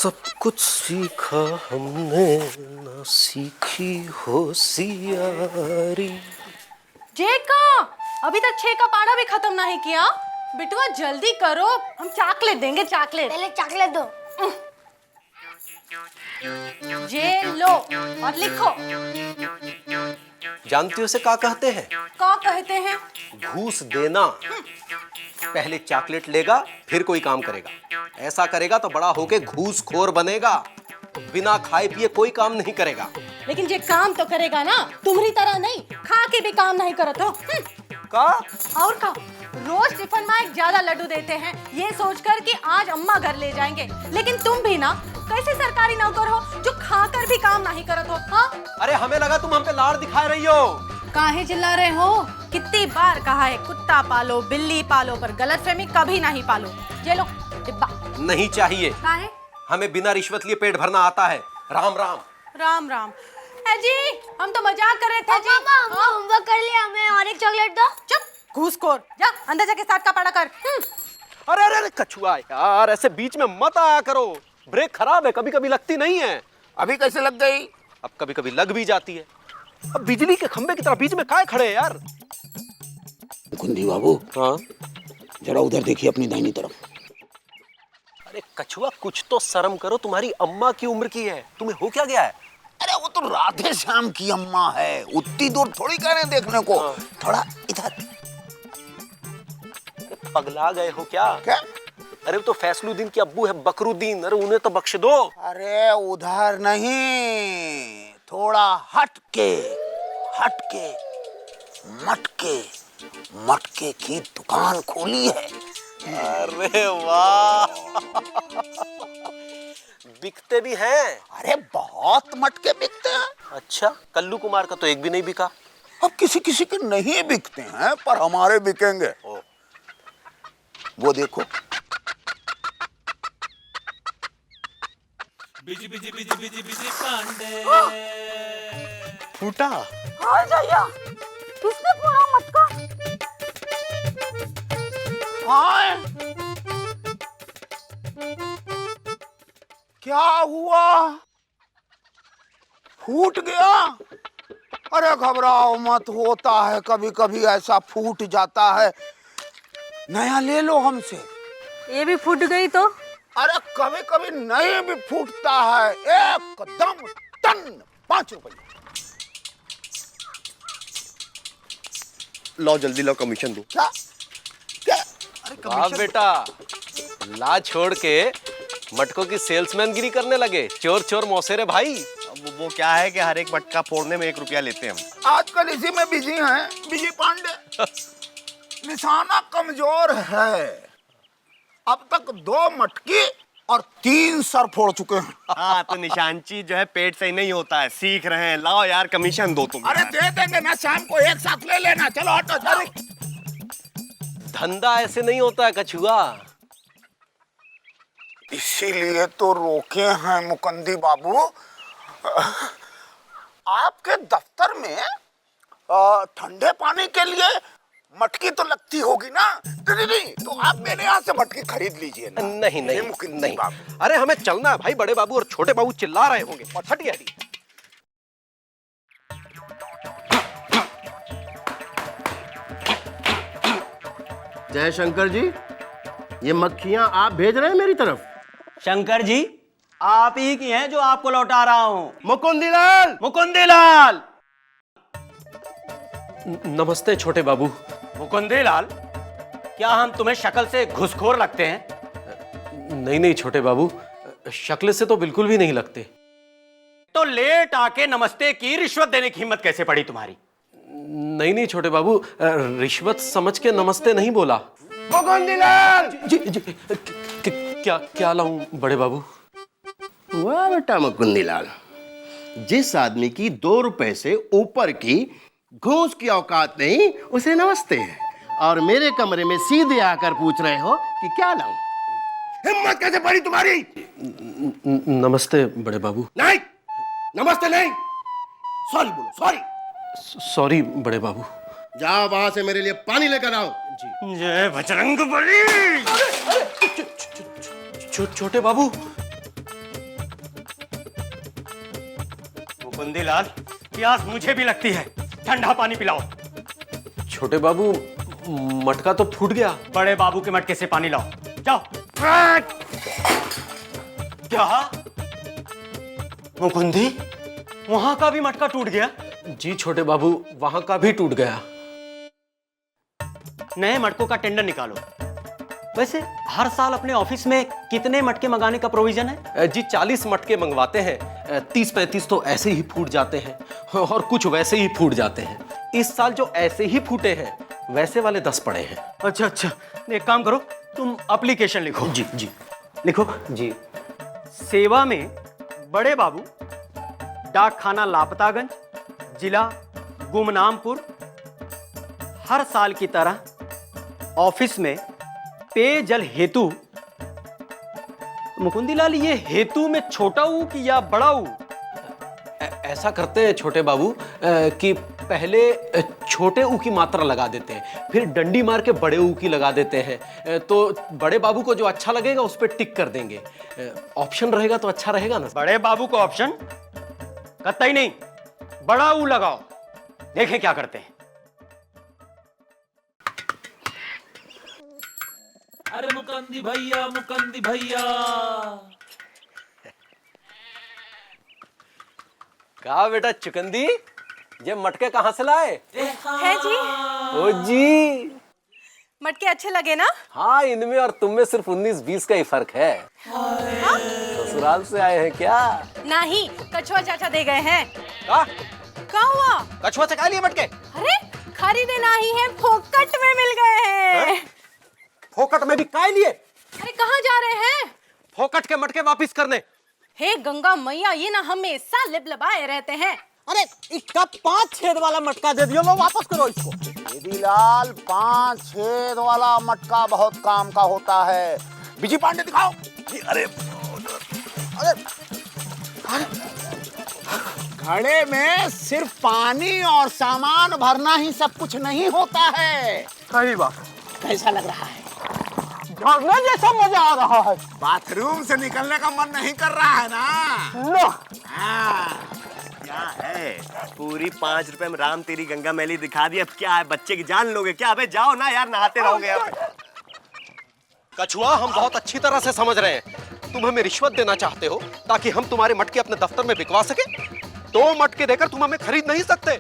सब कुछ सीखा हमने, ना सीखी होशियारी। जे का अभी तक 6 का पारा भी खत्म नहीं किया। बिटुआ जल्दी करो, हम चॉकलेट देंगे। चॉकलेट पहले चॉकलेट दो। जे लो और लिखो। जानती हो उसे क्या कहते हैं? क्या कहते हैं? घूस देना। पहले चॉकलेट लेगा फिर कोई काम करेगा। ऐसा करेगा तो बड़ा होके घूसखोर बनेगा। बिना खाए पिए कोई काम नहीं करेगा। लेकिन जे काम तो करेगा ना, तुम्हारी तरह नहीं खा के भी काम नहीं करत हो। का? और का रोज टिफिन में ज्यादा लड्डू देते हैं ये सोचकर कि आज अम्मा घर ले जाएंगे। लेकिन तुम भी ना कैसे सरकारी नौकर हो जो खाकर भी काम नहीं करत हो। हाँ? अरे हमें लगा तुम हम पे लाड़ दिखा रही हो। काहे चिल्ला रहे हो? कितनी बार कहा है कुत्ता पालो बिल्ली पालो, पर गलतफहमी कभी नहीं पालो। ये लो डिब्बा। नहीं चाहिए। काहे? हमें बिना रिश्वत लिए पेट भरना आता है। राम राम। राम राम। जी हम तो मजाक कर रहे थे जी। पापा होमवर्क कर लिया, हमें और एक चॉकलेट दो। चुप घूसखोर, जा अंदर जाके 7 का पारा कर। अरे अरे कछुआ यार, ऐसे बीच में मत आया करो। ब्रेक खराब है, कभी कभी लगती नहीं है। अभी कैसे लग गई? अब कभी कभी लग भी जाती है। अब बिजली के खंबे की तरह बीच में काहे खड़े हैं यार? मुकुंदी बाबू, हाँ जरा उधर देखिए अपनी दाहिनी तरफ। अरे कछुआ कुछ तो शर्म करो, तुम्हारी अम्मा की उम्र की है, तुम्हें हो क्या गया है? अरे वो तो राधे श्याम की अम्मा है, उतनी दूर थोड़ी कह रहे देखने को। थोड़ा इधर। पगला गए हो क्या? क्या? अरे वो तो फैसलुद्दीन की अब्बू है, बकरुद्दीन। अरे उन्हें तो बख्श दो। अरे उधर नहीं, थोड़ा हटके हटके। मटके मटके की दुकान खोली है। अरे वाह बिकते भी हैं। अरे बहुत मटके बिकते हैं। अच्छा, कल्लू कुमार का तो एक भी नहीं बिका। अब किसी किसी के नहीं बिकते हैं, पर हमारे बिकेंगे। वो देखो। Busy busy busy busy busy Pandey. फूटा। हाँ भैया, किसने फोड़ा मटका? हाँ, क्या हुआ? फूट गया? अरे घबराओ मत, होता है कभी कभी ऐसा, फूट जाता है। नया ले लो हमसे। ये भी फूट गई तो? अरे कभी कभी नए भी फूटता है। एकदम टन 5 रुपये। लो जल्दी लो, कमीशन दो। क्या क्या? वाह बेटा, ला छोड़ के मटकों की सेल्समैनगिरी करने लगे। चोर चोर मौसेरे भाई। वो क्या है कि हर एक मटका फोड़ने में 1 रुपया लेते हैं हम। आजकल इसी में बिजी हैं, बिजी पांडे। निशाना कमजोर है। अब तक 2 मटकी और 3 सर फोड़ चुके हैं। हाँ तो निशानची जो है पेट सही नहीं होता है, सीख रहे हैं। लाओ यार कमीशन दो तुम। अरे दे देंगे ना, शाम को एक साथ ले लेना। चलो हटो चलो। धंधा ऐसे नहीं होता है कछुआ। इसीलिए तो रोके हैं मुकंदी बाबू। आपके दफ्तर में ठंडे पानी के लिए मटकी तो लगती होगी ना? नहीं, तो आप मेरे यहाँ से मटकी खरीद लीजिए ना। नहीं नहीं मुकंदी नहीं। बाबू। अरे हमें चलना है भाई, बड़े बाबू और छोटे बाबू चिल्ला रहे होंगे। हटिए हटिए। जय शंकर जी, ये मक्खियां आप भेज रहे हैं मेरी तरफ? शंकर जी, आप ही की हैं जो आपको लौटा रहा हूं। मुकुंदीलाल! मुकुंदीलाल! नमस्ते छोटे बाबू। मुकुंदीलाल, क्या हम तुम्हें शक्ल से घुसखोर लगते हैं? नहीं नहीं छोटे बाबू, शक्ल से तो बिल्कुल भी नहीं लगते। तो लेट आके नमस्ते की रिश्वत देने की हिम्मत कैसे पड़ी तुम्हारी? नहीं नहीं छोटे बाबू, रिश्वत समझ के नमस्ते नहीं बोला। मुकुंदीलाल! जी जी क्या क्या लाऊं बड़े बाबू? वाह बेटा मुकुंदीलाल, जिस आदमी की 2 रुपए से ऊपर की घूस की औकात नहीं, उसे नमस्ते है, और मेरे कमरे में सीधे आकर पूछ रहे हो कि क्या लाऊं? हिम्मत कैसे पड़ी तुम्हारी? नमस्ते बड़े बाबू। नहीं, नमस्ते नहीं, सॉरी बोलो, सॉरी। सॉरी बड़े बाबू। जाओ वहां से मेरे लिए पानी लेकर आओ। जय बजरंग बली! छोटे बाबू, मुकुंदीलाल, प्यास मुझे भी लगती है, ठंडा पानी पिलाओ। छोटे बाबू, मटका तो फूट गया। बड़े बाबू के मटके से पानी लाओ, जाओ। क्या मुकुंदी, वहां का भी मटका टूट गया? जी छोटे बाबू, वहां का भी टूट गया। नए मटकों का टेंडर निकालो। वैसे हर साल अपने ऑफिस में कितने मटके मंगाने का प्रोविजन है? जी 40 मटके मंगवाते हैं, 30-35 तो ऐसे ही फूट जाते हैं और कुछ वैसे ही फूट जाते हैं। इस साल जो ऐसे ही फूटे हैं वैसे वाले 10 पड़े हैं। अच्छा अच्छा, एक काम करो, तुम एप्लीकेशन लिखो। जी जी लिखो। जी। सेवा में बड़े बाबू, डाक खाना लापतागंज, जिला गुमनामपुर। हर साल की तरह ऑफिस में पेयजल हेतु। मुकुंदीलाल, ये हेतु में छोटा ऊ कि या बड़ा ऊ? ऐसा करते हैं छोटे बाबू कि पहले छोटे ऊ की मात्रा लगा देते हैं, फिर डंडी मार के बड़े ऊ की लगा देते हैं। तो बड़े बाबू को जो अच्छा लगेगा उस पर टिक कर देंगे। ऑप्शन रहेगा तो अच्छा रहेगा ना। बड़े बाबू को ऑप्शन कतई नहीं, बड़ा ऊ लगाओ, देखें क्या करते हैं। अरे मुकंदी भैया, मुकंदी भैया। कहा बेटा चुकंदी, ये मटके कहाँ से लाए? है जी। ओ जी, मटके अच्छे लगे ना? हाँ, इनमें और तुम में सिर्फ 19-20 का ही फर्क है। ससुराल से आए हैं क्या? नहीं, कछुआ चाचा दे गए हैं। क्या हुआ? कछुआ से खा लिए मटके? अरे खरीदे नहीं है, फोकट में मिल गए हैं। फोकट में भी काय लिए? अरे कहाँ जा रहे हैं? फोकट के मटके वापिस करने। हे गंगा मैया, ये ना हमेशा लिबलिबाए रहते हैं। अरे इसका 5 छेद वाला मटका दे दियो, लो वापस करो इसको। दीदीलाल, 5 छेद वाला मटका बहुत काम का होता है। विजय पांडे दिखाओ। अरे घड़े में सिर्फ पानी और सामान भरना ही सब कुछ नहीं होता है। सही बात। कैसा लग रहा है? झरने जैसा मजा आ रहा है। बाथरूम से निकलने का मन नहीं कर रहा है ना? लो। हाँ। क्या है, पूरी 5 रुपए में राम तेरी गंगा मैली दिखा दी। अब क्या है, बच्चे की जान लोगे क्या? अबे जाओ ना यार, नहाते रहोगे यहाँ पे। कछुआ, हम बहुत अच्छी तरह से समझ रहे हैं, तुम हमें रिश्वत देना चाहते हो ताकि हम तुम्हारे मटके अपने दफ्तर में बिकवा सके। 2 मटके देकर तुम हमें खरीद नहीं सकते।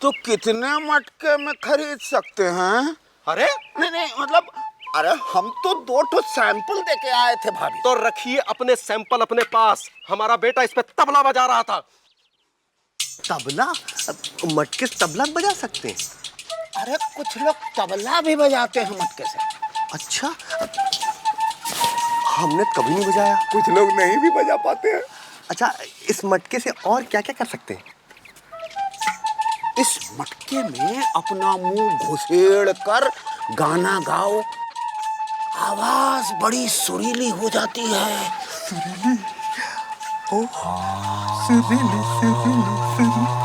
तो कितने मटके में खरीद सकते हैं? अरे नहीं मतलब, अरे हम तो 2 सैंपल देके आए थे भाभी। तो रखिए अपने सैंपल अपने पास। हमारा बेटा इस पे तबला बजा रहा था। तबला? मटके से तबला बजा सकते हैं? अरे कुछ लोग तबला भी बजाते हैं मटके से। अच्छा, हमने कभी नहीं बजाया। कुछ लोग नहीं भी बजा पाते हैं। अच्छा, इस मटके से और क्या क्या कर सकते हैं? इस मटके में अपना मुंह घुसेड़ कर गाना गाओ, आवाज बड़ी सुरीली हो जाती है। सुरीली? ओह, सुरीली सुरीली सुरीली।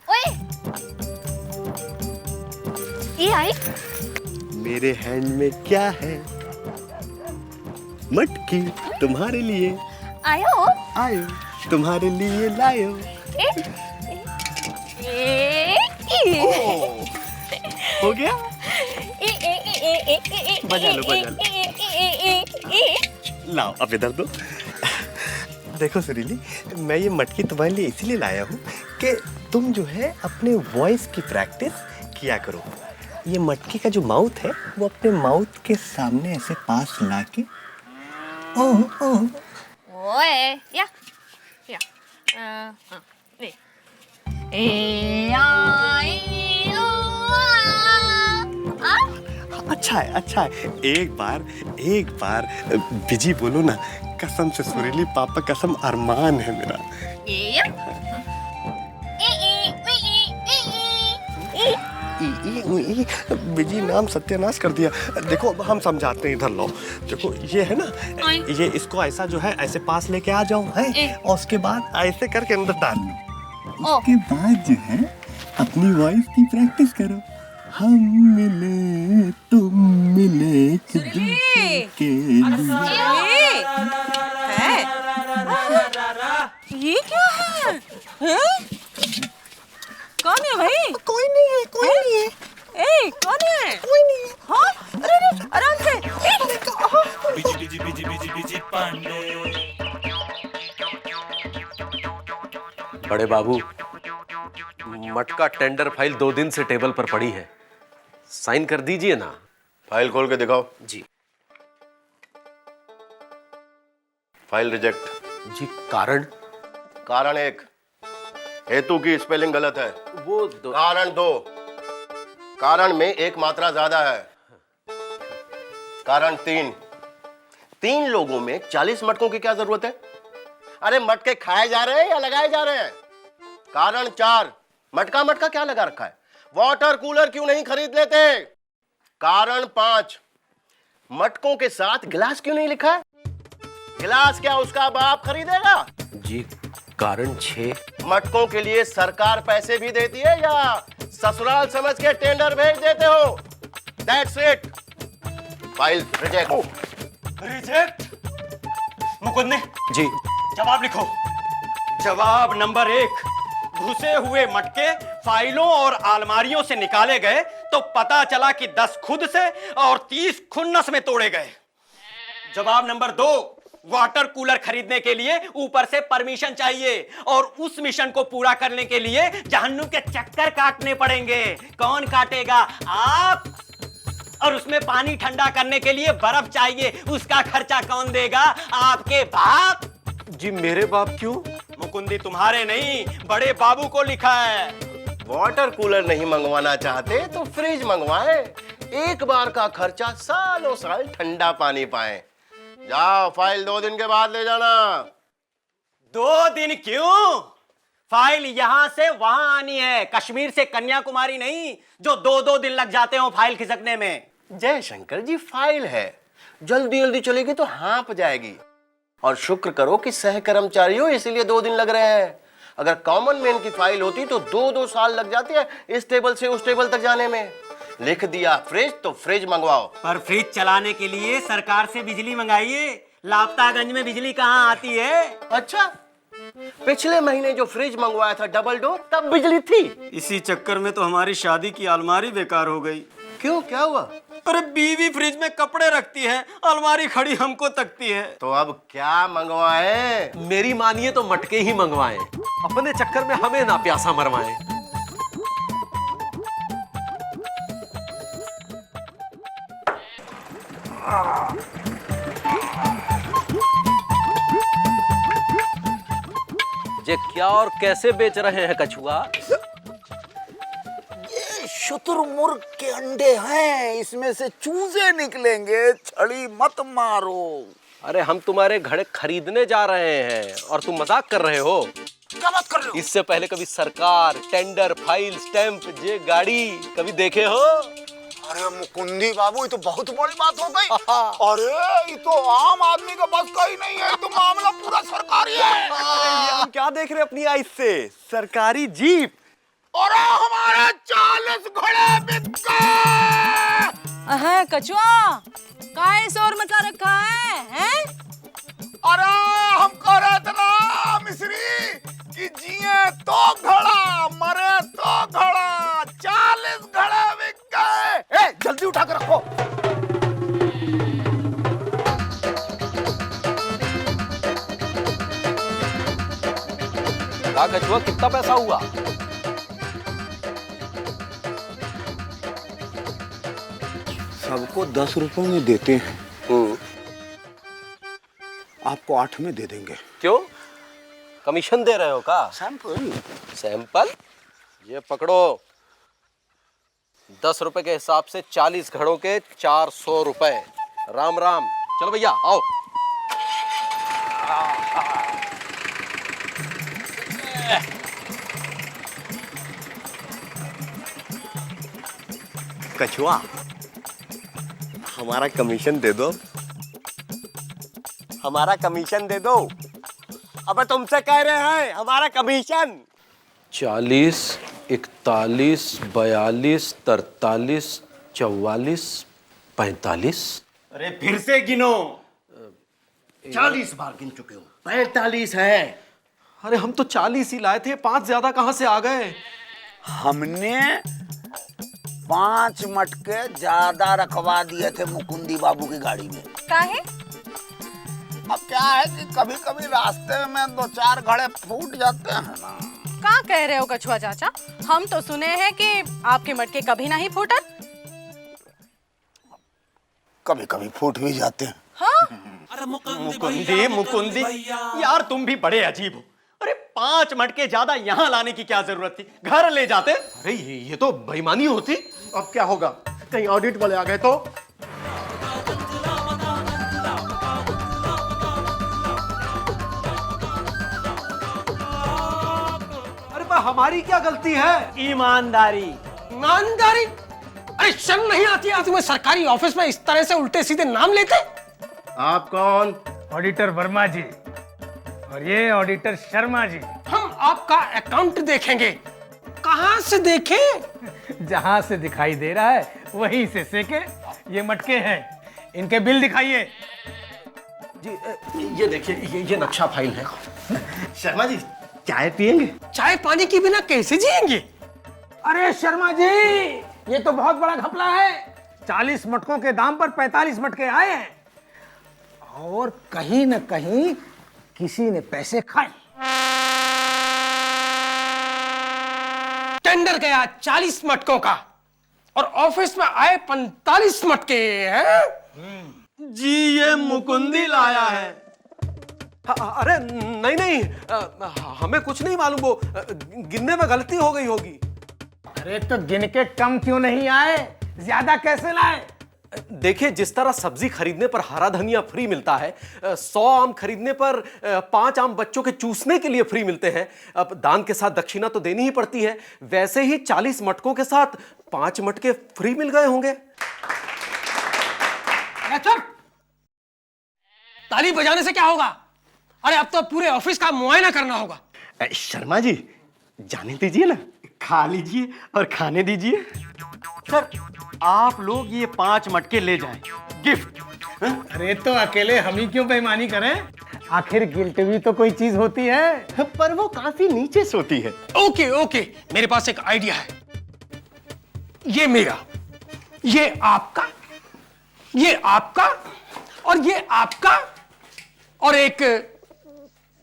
ओए, ये आई? मेरे हैंड में क्या है? मटकी तुम्हारे लिए आयो? आयो, तुम्हारे लिए लायो। हो गया? बजा लो, बजा लो। लाओ, अब इधर दो। देखो सुरीली, मैं ये मटकी तुम्हारे लिए इसीलिए लाया हूँ कि तुम जो है अपने वॉइस की प्रैक्टिस किया करो। ये मटकी का जो माउथ है वो अपने माउथ के सामने ऐसे पास लाके ओह ओह। ओए, या अच्छा है, अच्छा है। एक बार बिजी बोलो ना, कसम से सुरीली पापा कसम, अरमान है मेरा। बिजी नाम सत्यानाश कर दिया। देखो अब हम समझाते हैं, इधर लो। देखो ये है ना, ये इसको ऐसा जो है ऐसे पास लेके आ जाओ है, और उसके बाद ऐसे करके अंदर डाल लो। उसके बाद जो है अपनी वॉइस की प्रैक्टिस करो। हम मिले तुम मिले एक दूसरे के लिए। है? ये क्या है? हैं? कौन है भाई? कोई नहीं है, कोई नहीं है, ए, कौन है? कोई नहीं है। हाँ? अरे आराम से। Busy busy busy busy busy Pandey. बड़े बाबू, मटका टेंडर फाइल 2 दिन से टेबल पर पड़ी है, साइन कर दीजिए ना। फाइल खोल के दिखाओ। जी। File reject. जी, कारण? कारण 1, हेतु की स्पेलिंग गलत है। वो कारण 2, कारण में एक मात्रा ज्यादा है। कारण 3 लोगों में 40 मटकों की क्या जरूरत है? अरे मटके खाए जा रहे हैं या लगाए जा रहे हैं? कारण 4, मटका मटका क्या लगा रखा है? वाटर कूलर क्यों नहीं खरीद लेते? कारण 5, मटकों के साथ गिलास क्यों नहीं लिखा है? गिलास क्या उसका बाप खरीदेगा? जी, कारण 6, मटकों के लिए सरकार पैसे भी देती है या ससुराल समझ के टेंडर भेज देते हो? That's it. File reject. Reject. Mukund ने जी, जवाब लिखो। जवाब नंबर 1, घुसे हुए मटके फाइलों और अलमारियों से निकाले गए तो पता चला कि 10 खुद से और 30 खुन्नस में तोड़े गए। जवाब नंबर 2, वाटर कूलर खरीदने के लिए ऊपर से परमिशन चाहिए और उस मिशन को पूरा करने के लिए जहन्नुम के चक्कर काटने पड़ेंगे। कौन काटेगा? आप। और उसमें पानी ठंडा करने के लिए बर्फ चाहिए, उसका खर्चा कौन देगा? आपके बाप। जी, मेरे बाप क्यों? मुकुंदी तुम्हारे नहीं, बड़े बाबू को लिखा है। वाटर कूलर नहीं मंगवाना चाहते तो फ्रिज मंगवाएं। एक बार का खर्चा सालों साल ठंडा पानी पाए। जाओ, फाइल 2 दिन के बाद ले जाना। 2 दिन क्यों? फाइल यहां से वहां आनी है, कश्मीर से कन्याकुमारी नहीं, जो 2-2 दिन लग जाते हो फाइल खिसकने में। जय शंकर जी, फाइल है, जल्दी जल्दी चलेगी तो हाँप जाएगी। और शुक्र करो कि सह कर्मचारी हो, इसीलिए 2 दिन लग रहे हैं। अगर कॉमन मैन की फाइल होती तो 2-2 साल लग जाते हैं इस टेबल से उस टेबल तक जाने में। लिख दिया फ्रिज तो फ्रिज मंगवाओ। पर फ्रिज चलाने के लिए सरकार से बिजली मंगाइए। लापतागंज में बिजली कहाँ आती है? अच्छा, पिछले महीने जो फ्रिज मंगवाया था डबल डोर, तब बिजली थी। इसी चक्कर में तो हमारी शादी की अलमारी बेकार हो गई। क्यों, क्या हुआ? अरे बीवी फ्रिज में कपड़े रखती है, अलमारी खड़ी हमको तकती है। तो अब क्या मंगवाए? मेरी मानिए तो मटके ही मंगवाएं, अपने चक्कर में हमें ना प्यासा मरवाएं। ये क्या और कैसे बेच रहे हैं कछुआ? ये शुतुरमुर्ग के अंडे हैं, इसमें से चूजे निकलेंगे, छड़ी मत मारो। अरे हम तुम्हारे घड़े खरीदने जा रहे हैं और तुम मजाक कर रहे हो। क्या बात कर रहे हो? इससे पहले कभी सरकार, टेंडर, फाइल, स्टैंप, ये गाड़ी कभी देखे हो? अरे मुकुंदी बाबू, ये तो बहुत बड़ी बात हो गई। अरे ये तो आम आदमी का बस का ही नहीं है, तो मामला पूरा सरकारी है। ये हम क्या देख रहे हैं अपनी आइज से? सरकारी जीप। और हमारे 40 घोड़े बिक गए। है कछुआ, काहे शोर मचा रखा है? हैं? अरे हम कह रहे थे ना मिस्री कि जिए तो घड़ा, मरे तो घड़ा। 40 घड़े बिक गए। ए, जल्दी उठा कर रखो। क्या कछुआ, कितना पैसा हुआ? सबको 10 रुपए में देते हैं, आपको 8 में दे देंगे। क्यों, कमीशन दे रहे हो का? सैंपल। सैंपल? ये पकड़ो, 10 रुपए के हिसाब से 40 घड़ों के 400 रुपए। राम राम। चलो भैया आओ। कछुआ, हमारा कमीशन दे दो, हमारा कमीशन दे दो। अब तुमसे कह रहे हैं हमारा कमीशन। 40, 41, 42, 43, 44, 45। अरे फिर से गिनो। 40 बार गिन चुके हो। 45 है। अरे हम तो 40 ही लाए थे, 5 ज्यादा कहाँ से आ गए? हमने 5 मटके ज्यादा रखवा दिए थे मुकुंदी बाबू की गाड़ी में। काहे? अब क्या है कि कभी कभी रास्ते में 2-4 घड़े फूट जाते हैं ना। का कह रहे हो कछुआ चाचा? हम तो सुने हैं कि आपके मटके कभी नहीं फूटत। कभी कभी फूट भी जाते हैं। हाँ? मुकुंदी मुकुंदी, यार तुम भी बड़े अजीब हो। अरे 5 मटके ज्यादा यहाँ लाने की क्या जरूरत थी, घर ले जाते। अरे ये तो बेईमानी होती। अब क्या होगा, कहीं ऑडिट वाले आ गए तो? अरे पर हमारी क्या गलती है? ईमानदारी। ईमानदारी? अरे शर्म नहीं आती है तुम्हें? सरकारी ऑफिस में इस तरह से उल्टे सीधे नाम लेते? आप कौन? ऑडिटर वर्मा जी और ये ऑडिटर शर्मा जी। हम आपका अकाउंट देखेंगे। कहाँ से देखें? जहां से दिखाई दे रहा है वहीं से सेके। ये मटके हैं, इनके बिल दिखाइए। जी ये देखिए, ये नक्शा फाइल है। शर्मा जी चाय पियेंगे? चाय पानी के बिना कैसे जिएंगे? अरे शर्मा जी, ये तो बहुत बड़ा घपला है। 40 मटकों के दाम पर 45 मटके आए हैं और कहीं न कहीं किसी ने पैसे खाए। टेंडर गया 40 मटकों का और ऑफिस में आए 45 मटके हैं। जी ये मुकुंदी लाया है। अरे नहीं नहीं, हमें कुछ नहीं मालूम, वो गिनने में गलती हो गई होगी। अरे तो गिन के कम क्यों नहीं आए, ज्यादा कैसे लाए? देखिए, जिस तरह सब्जी खरीदने पर हरा धनिया फ्री मिलता है, 100 आम खरीदने पर 5 आम बच्चों के चूसने के लिए फ्री मिलते हैं। अब दान के साथ दक्षिणा तो देनी ही पड़ती है, वैसे ही 40 मटकों के साथ 5 मटके फ्री मिल गए होंगे। ताली बजाने से क्या होगा? अरे अब तो पूरे ऑफिस का मुआयना करना होगा। शर्मा जी जाने दीजिए ना, खा लीजिए और खाने दीजिए। सर आप लोग ये 5 मटके ले जाएं, गिफ्ट। अरे तो अकेले हम ही क्यों बेईमानी करें? आखिर गिल्ट भी तो कोई चीज होती है। पर वो काफी नीचे सोती है। ओके ओके, मेरे पास एक आइडिया है। ये मेरा, ये आपका, ये आपका और ये आपका और एक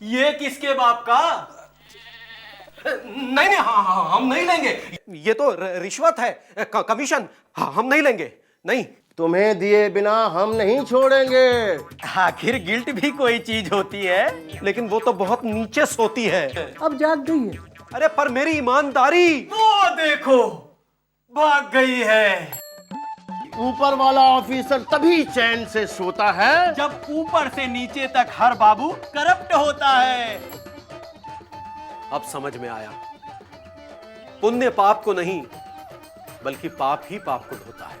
ये किसके बाप का? नहीं नहीं, हाँ, हम नहीं लेंगे। ये तो रिश्वत है, कमीशन। हाँ, हम नहीं लेंगे, नहीं। तुम्हें दिए बिना हम नहीं छोड़ेंगे। आखिर गिल्ट भी कोई चीज होती है, लेकिन वो तो बहुत नीचे सोती है। अब जाग गई है। अरे पर मेरी ईमानदारी। वो देखो भाग गई है। ऊपर वाला ऑफिसर तभी चैन से सोता है जब ऊपर से नीचे तक हर बाबू करप्ट होता है। अब समझ में आया, पुण्य पाप को नहीं बल्कि पाप ही पाप को धोता है।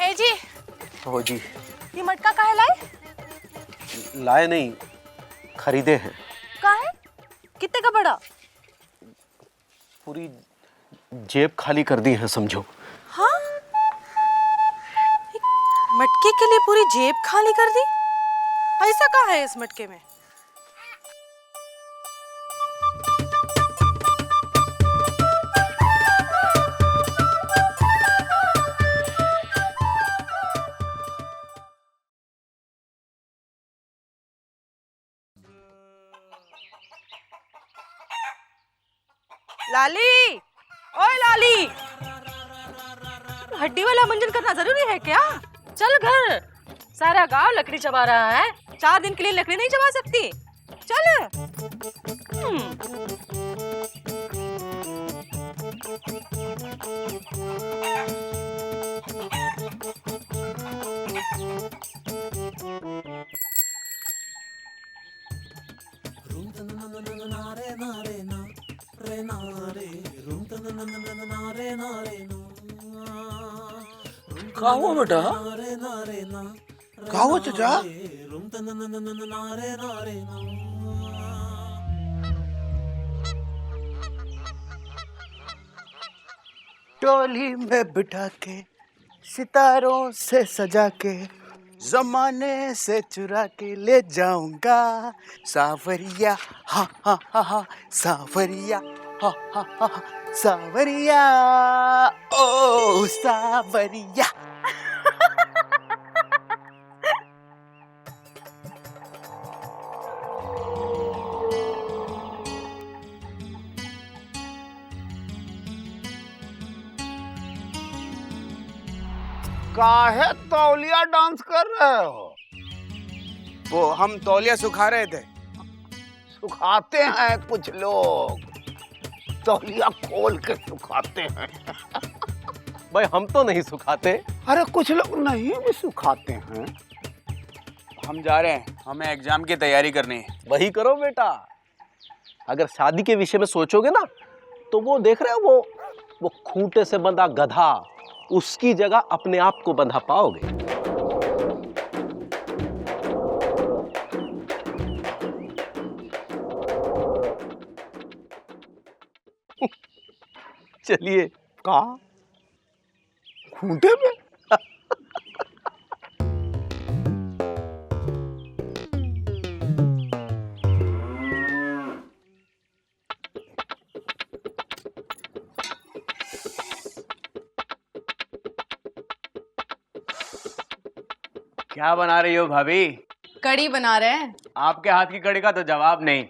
ए जी, हो जी, ये मटका काहे लाए? लाए नहीं, खरीदे हैं। काहे? कितने का पड़ा? पूरी जेब खाली कर दी है समझो। हाँ? एक मटके के लिए पूरी जेब खाली कर दी? ऐसा क्या है इस मटके में? लाली, ओए लाली, हड्डी वाला मंजन करना जरूरी है क्या? चल घर, सारा गांव लकड़ी चबा रहा है, 4 दिन के लिए लकड़ी नहीं चबा सकती? चल। का हुआ बेटा? का हुआ चाचा? टोली में बिठा के सितारों से सजा के जमाने से चुरा के ले जाऊंगा सावरिया, हा हा हा हा सावरिया, हा हा हा हा सावरिया, ओ सावरिया। काहे तौलिया डांस कर रहे हो? वो हम तौलिया सुखा रहे थे। सुखाते हैं कुछ लोग, तौलिया खोल के सुखाते हैं। भाई हम तो नहीं सुखाते। अरे कुछ लोग नहीं भी सुखाते हैं। हम जा रहे हैं, हमें एग्जाम की तैयारी करनी है। वही करो बेटा। अगर शादी के विषय में सोचोगे ना तो वो देख रहे हो वो खूंटे से बंधा गधा, उसकी जगह अपने आप को बंधा पाओगे। चलिए। कहा? खूंटे में? क्या बना रही हो भाभी? कड़ी बना रहे हैं। आपके हाथ की कड़ी का तो जवाब नहीं।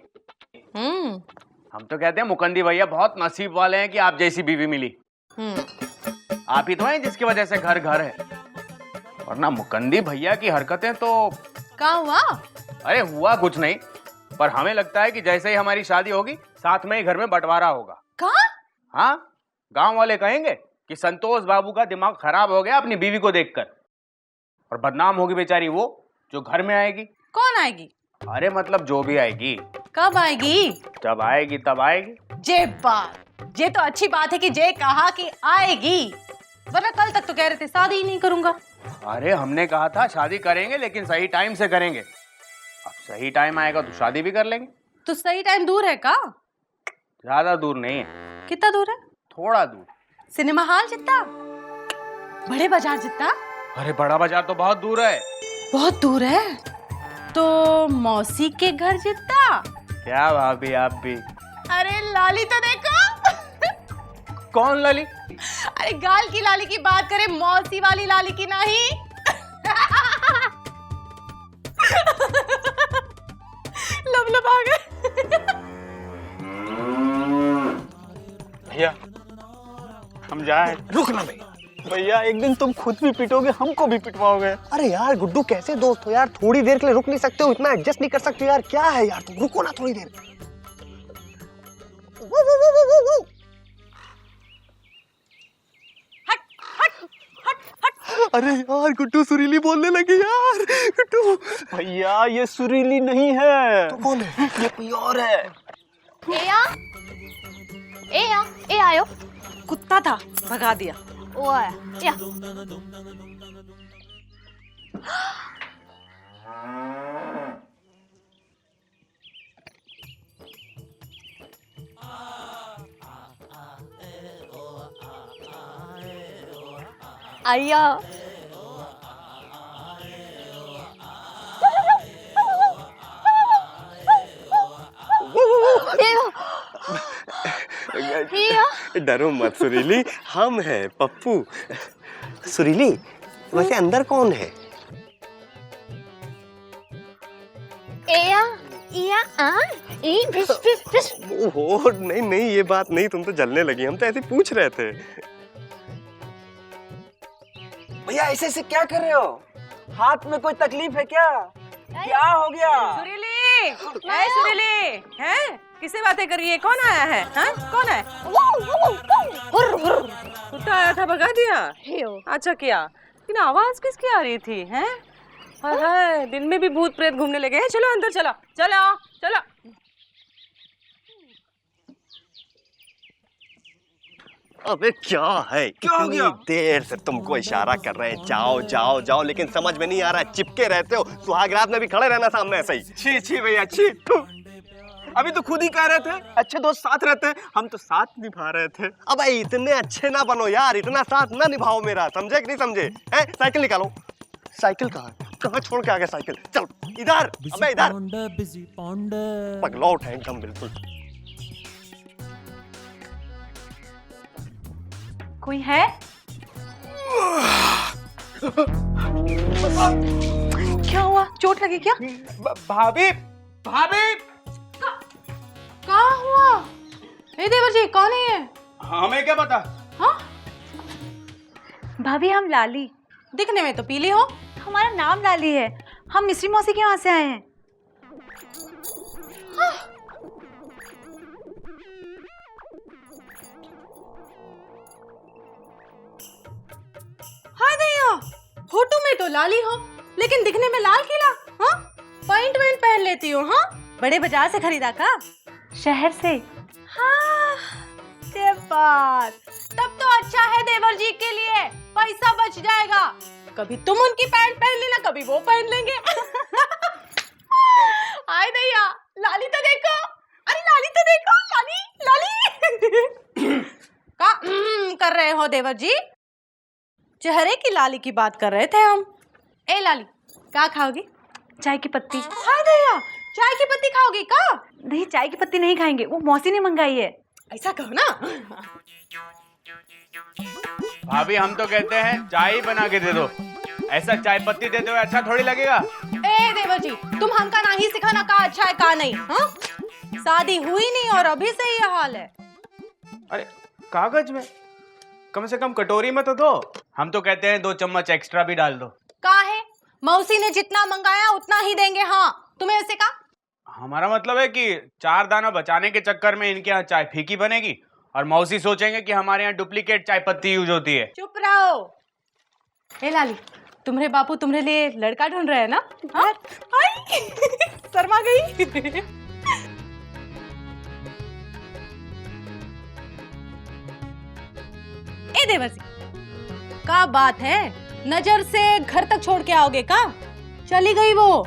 हम तो कहते हैं मुकंदी भैया बहुत नसीब वाले हैं कि आप जैसी बीवी मिली। आप ही तो हैं जिसकी वजह से घर घर है, वरना मुकंदी भैया की हरकतें तो। क्या हुआ? अरे हुआ कुछ नहीं, पर हमें लगता है कि जैसे ही हमारी शादी होगी साथ में ही घर में बंटवारा होगा। कहाँ? हाँ, गांव वाले कहेंगे कि संतोष बाबू का दिमाग खराब हो गया अपनी बीवी को देखकर, और बदनाम होगी बेचारी वो जो घर में आएगी। कौन आएगी? अरे मतलब जो भी आएगी। कब आएगी? जब आएगी तब आएगी। जे बात, ये तो अच्छी बात है कि जे कहा कि आएगी, वरना कल तक तो कह रहे थे शादी ही नहीं करूंगा। अरे हमने कहा था शादी करेंगे लेकिन सही टाइम से करेंगे। अब सही टाइम आएगा तो शादी भी कर लेंगे। तो सही टाइम दूर है का? ज्यादा दूर नहीं है। कितना दूर है? थोड़ा दूर। सिनेमा हॉल जितना? बड़े बाजार जितना? अरे बड़ा बाजार तो बहुत दूर है। बहुत दूर है? तो मौसी के घर जितना? क्या भाभी आप भी। अरे लाली तो देखो। कौन लाली? अरे गाल की लाली की बात करें, मौसी वाली लाली की नहीं। लब आ गए। भैया हम जाए। रुक ना भैया। भैया एक दिन तुम खुद भी पिटोगे, हमको भी पिटवाओगे। अरे यार गुड्डू, कैसे दोस्त हो यार? थोड़ी देर के लिए रुक नहीं सकते हो? इतना एडजस्ट नहीं कर सकते यार? क्या है यार, तुम रुको ना थोड़ी देर। अरे यार गुड्डू सुरीली बोलने लगी यार। गुड्डू भैया ये सुरीली नहीं है। तो कौन है? ये कोई और है। ए आयो। कुत्ता था, भगा दिया। ओ आया, या। आया। डरो मत सुरीली, हम हैं पप्पू। सुरीली वैसे अंदर कौन है? ओहो नहीं नहीं, ये बात नहीं, तुम तो जलने लगी, हम तो ऐसे पूछ रहे थे। भैया ऐसे ऐसे क्या कर रहे हो? हाथ में कोई तकलीफ है क्या? क्या हो गया? सुरीली, सुरीली, हैं? किससे बातें कर रही है? कौन आया है? हाँ? कौन है? कुत्ता आया था, भगा दिया? अच्छा किया। लेकिन आवाज किसकी आ रही थी? हैं? हाय, दिन में भी भूत प्रेत घूमने लगे हैं। चलो अंदर, चलो चलो चलो। अबे क्या है, क्या हो इतनी गया? देर से तुमको इशारा कर रहे हैं जाओ जाओ जाओ, लेकिन समझ में नहीं आ रहा है, चिपके रहते हो। सुहाग रात में भी खड़े रहना सामने ऐसे ही। छी छी भैया छी। थू। अभी तो खुद ही कह रहे थे अच्छे दोस्त साथ रहते हैं, हम तो साथ निभा रहे थे। अब इतने अच्छे ना बनो यार, इतना साथ ना निभाओ मेरा, समझे कि नहीं समझे? हैं? साइकिल निकालो। साइकिल कहाँ है? कहाँ छोड़ के आ गया साइकिल? चल इधर, अबे इधर। पगलौट है एकदम बिल्कुल। कोई है? क्या हुआ? चोट लगी क्या? भाभी भाभी कहाँ हुआ? हे देवर जी, कौन है ये? हमें क्या पता? हाँ? भाभी हम लाली। दिखने में तो पीली हो। हमारा नाम लाली है। हम मिश्री मौसी के यहाँ से आए हैं। हाय दैया, फोटो में तो लाली हो लेकिन दिखने में लाल किला। हाँ? पैंट वैंट पहन लेती हो? हाँ? बड़े बाजार से खरीदा का? शहर से। हाँ, ये बात। तब तो अच्छा है देवर जी के लिए, पैसा बच जाएगा। कभी तुम उनकी पैंट पहन लेना, कभी वो पहन लेंगे। हाय दैया, लाली तो देखो। अरे लाली तो देखो, लाली लाली। का कर रहे हो देवर जी? चेहरे की लाली की बात कर रहे थे हम। ए लाली, क्या खाओगी? चाय की पत्ती। हाय दैया, चाय की पत्ती खाओगी का? नहीं, चाय की पत्ती नहीं खाएंगे, वो मौसी ने मंगाई है। ऐसा कहो ना। भाभी हम तो कहते हैं चाय ही बना के दे दो, ऐसा चाय पत्ती देते हुए अच्छा थोड़ी लगेगा। ए देवर जी, तुम हमका नहीं सिखाना का अच्छा है का नहीं। हाँ? शादी हुई नहीं और अभी से ये हाल है। अरे कागज में, कम से कम कटोरी में तो दो। हम तो कहते हैं 2 चम्मच एक्स्ट्रा भी डाल दो। का है? मौसी ने जितना मंगाया उतना ही देंगे। हाँ, तुम्हें ऐसे का? हमारा मतलब है कि 4 दाना बचाने के चक्कर में इनके यहाँ चाय फीकी बनेगी और मौसी सोचेंगे कि हमारे यहाँ डुप्लीकेट चाय पत्ती यूज होती है। चुप रहो। ए लाली, तुम्हारे बापू तुम्हारे लिए लड़का ढूंढ रहे हैं ना? हाँ? आई, शर्मा गई। ए देवर जी, का बात है? नजर से घर तक छोड़ के आओगे का? चली गई वो।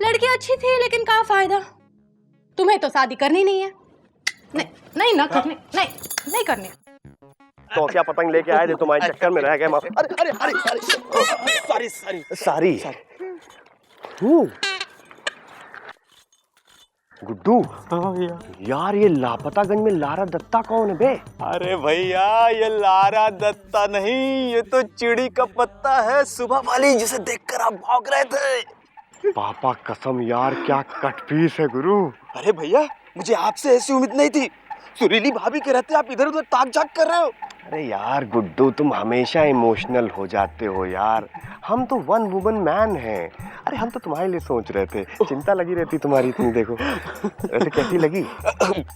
लड़की अच्छी थी लेकिन का फायदा? तुम्हें तो शादी करनी नहीं है। नहीं नहीं ना करने, नहीं करने। तो क्या पतंग लेके आए थे, तुम्हारे चक्कर में रह गए। अरे अरे अरे sorry sorry sorry sorry. Guddu, यार ये लापतागंज में लारा दत्ता कौन है बे? अरे भैया, ये लारा दत्ता नहीं, ये तो चिड़ी का पत्ता है, सुबह वाली जिसे देखकर आप भाग रहे थे। पापा कसम यार, क्या कट पीस है गुरु। अरे भैया, मुझे आपसे ऐसी उम्मीद नहीं थी। सुरीली भाभी के रहते आप इधर उधर ताक झाक कर रहे हो। अरे यार गुड्डू, तुम हमेशा इमोशनल हो जाते हो यार। हम तो 1 वुमन मैन हैं। अरे हम तो तुम्हारे लिए सोच रहे थे, चिंता लगी रहती तुम्हारी इतनी। देखो वैसे कैसी लगी?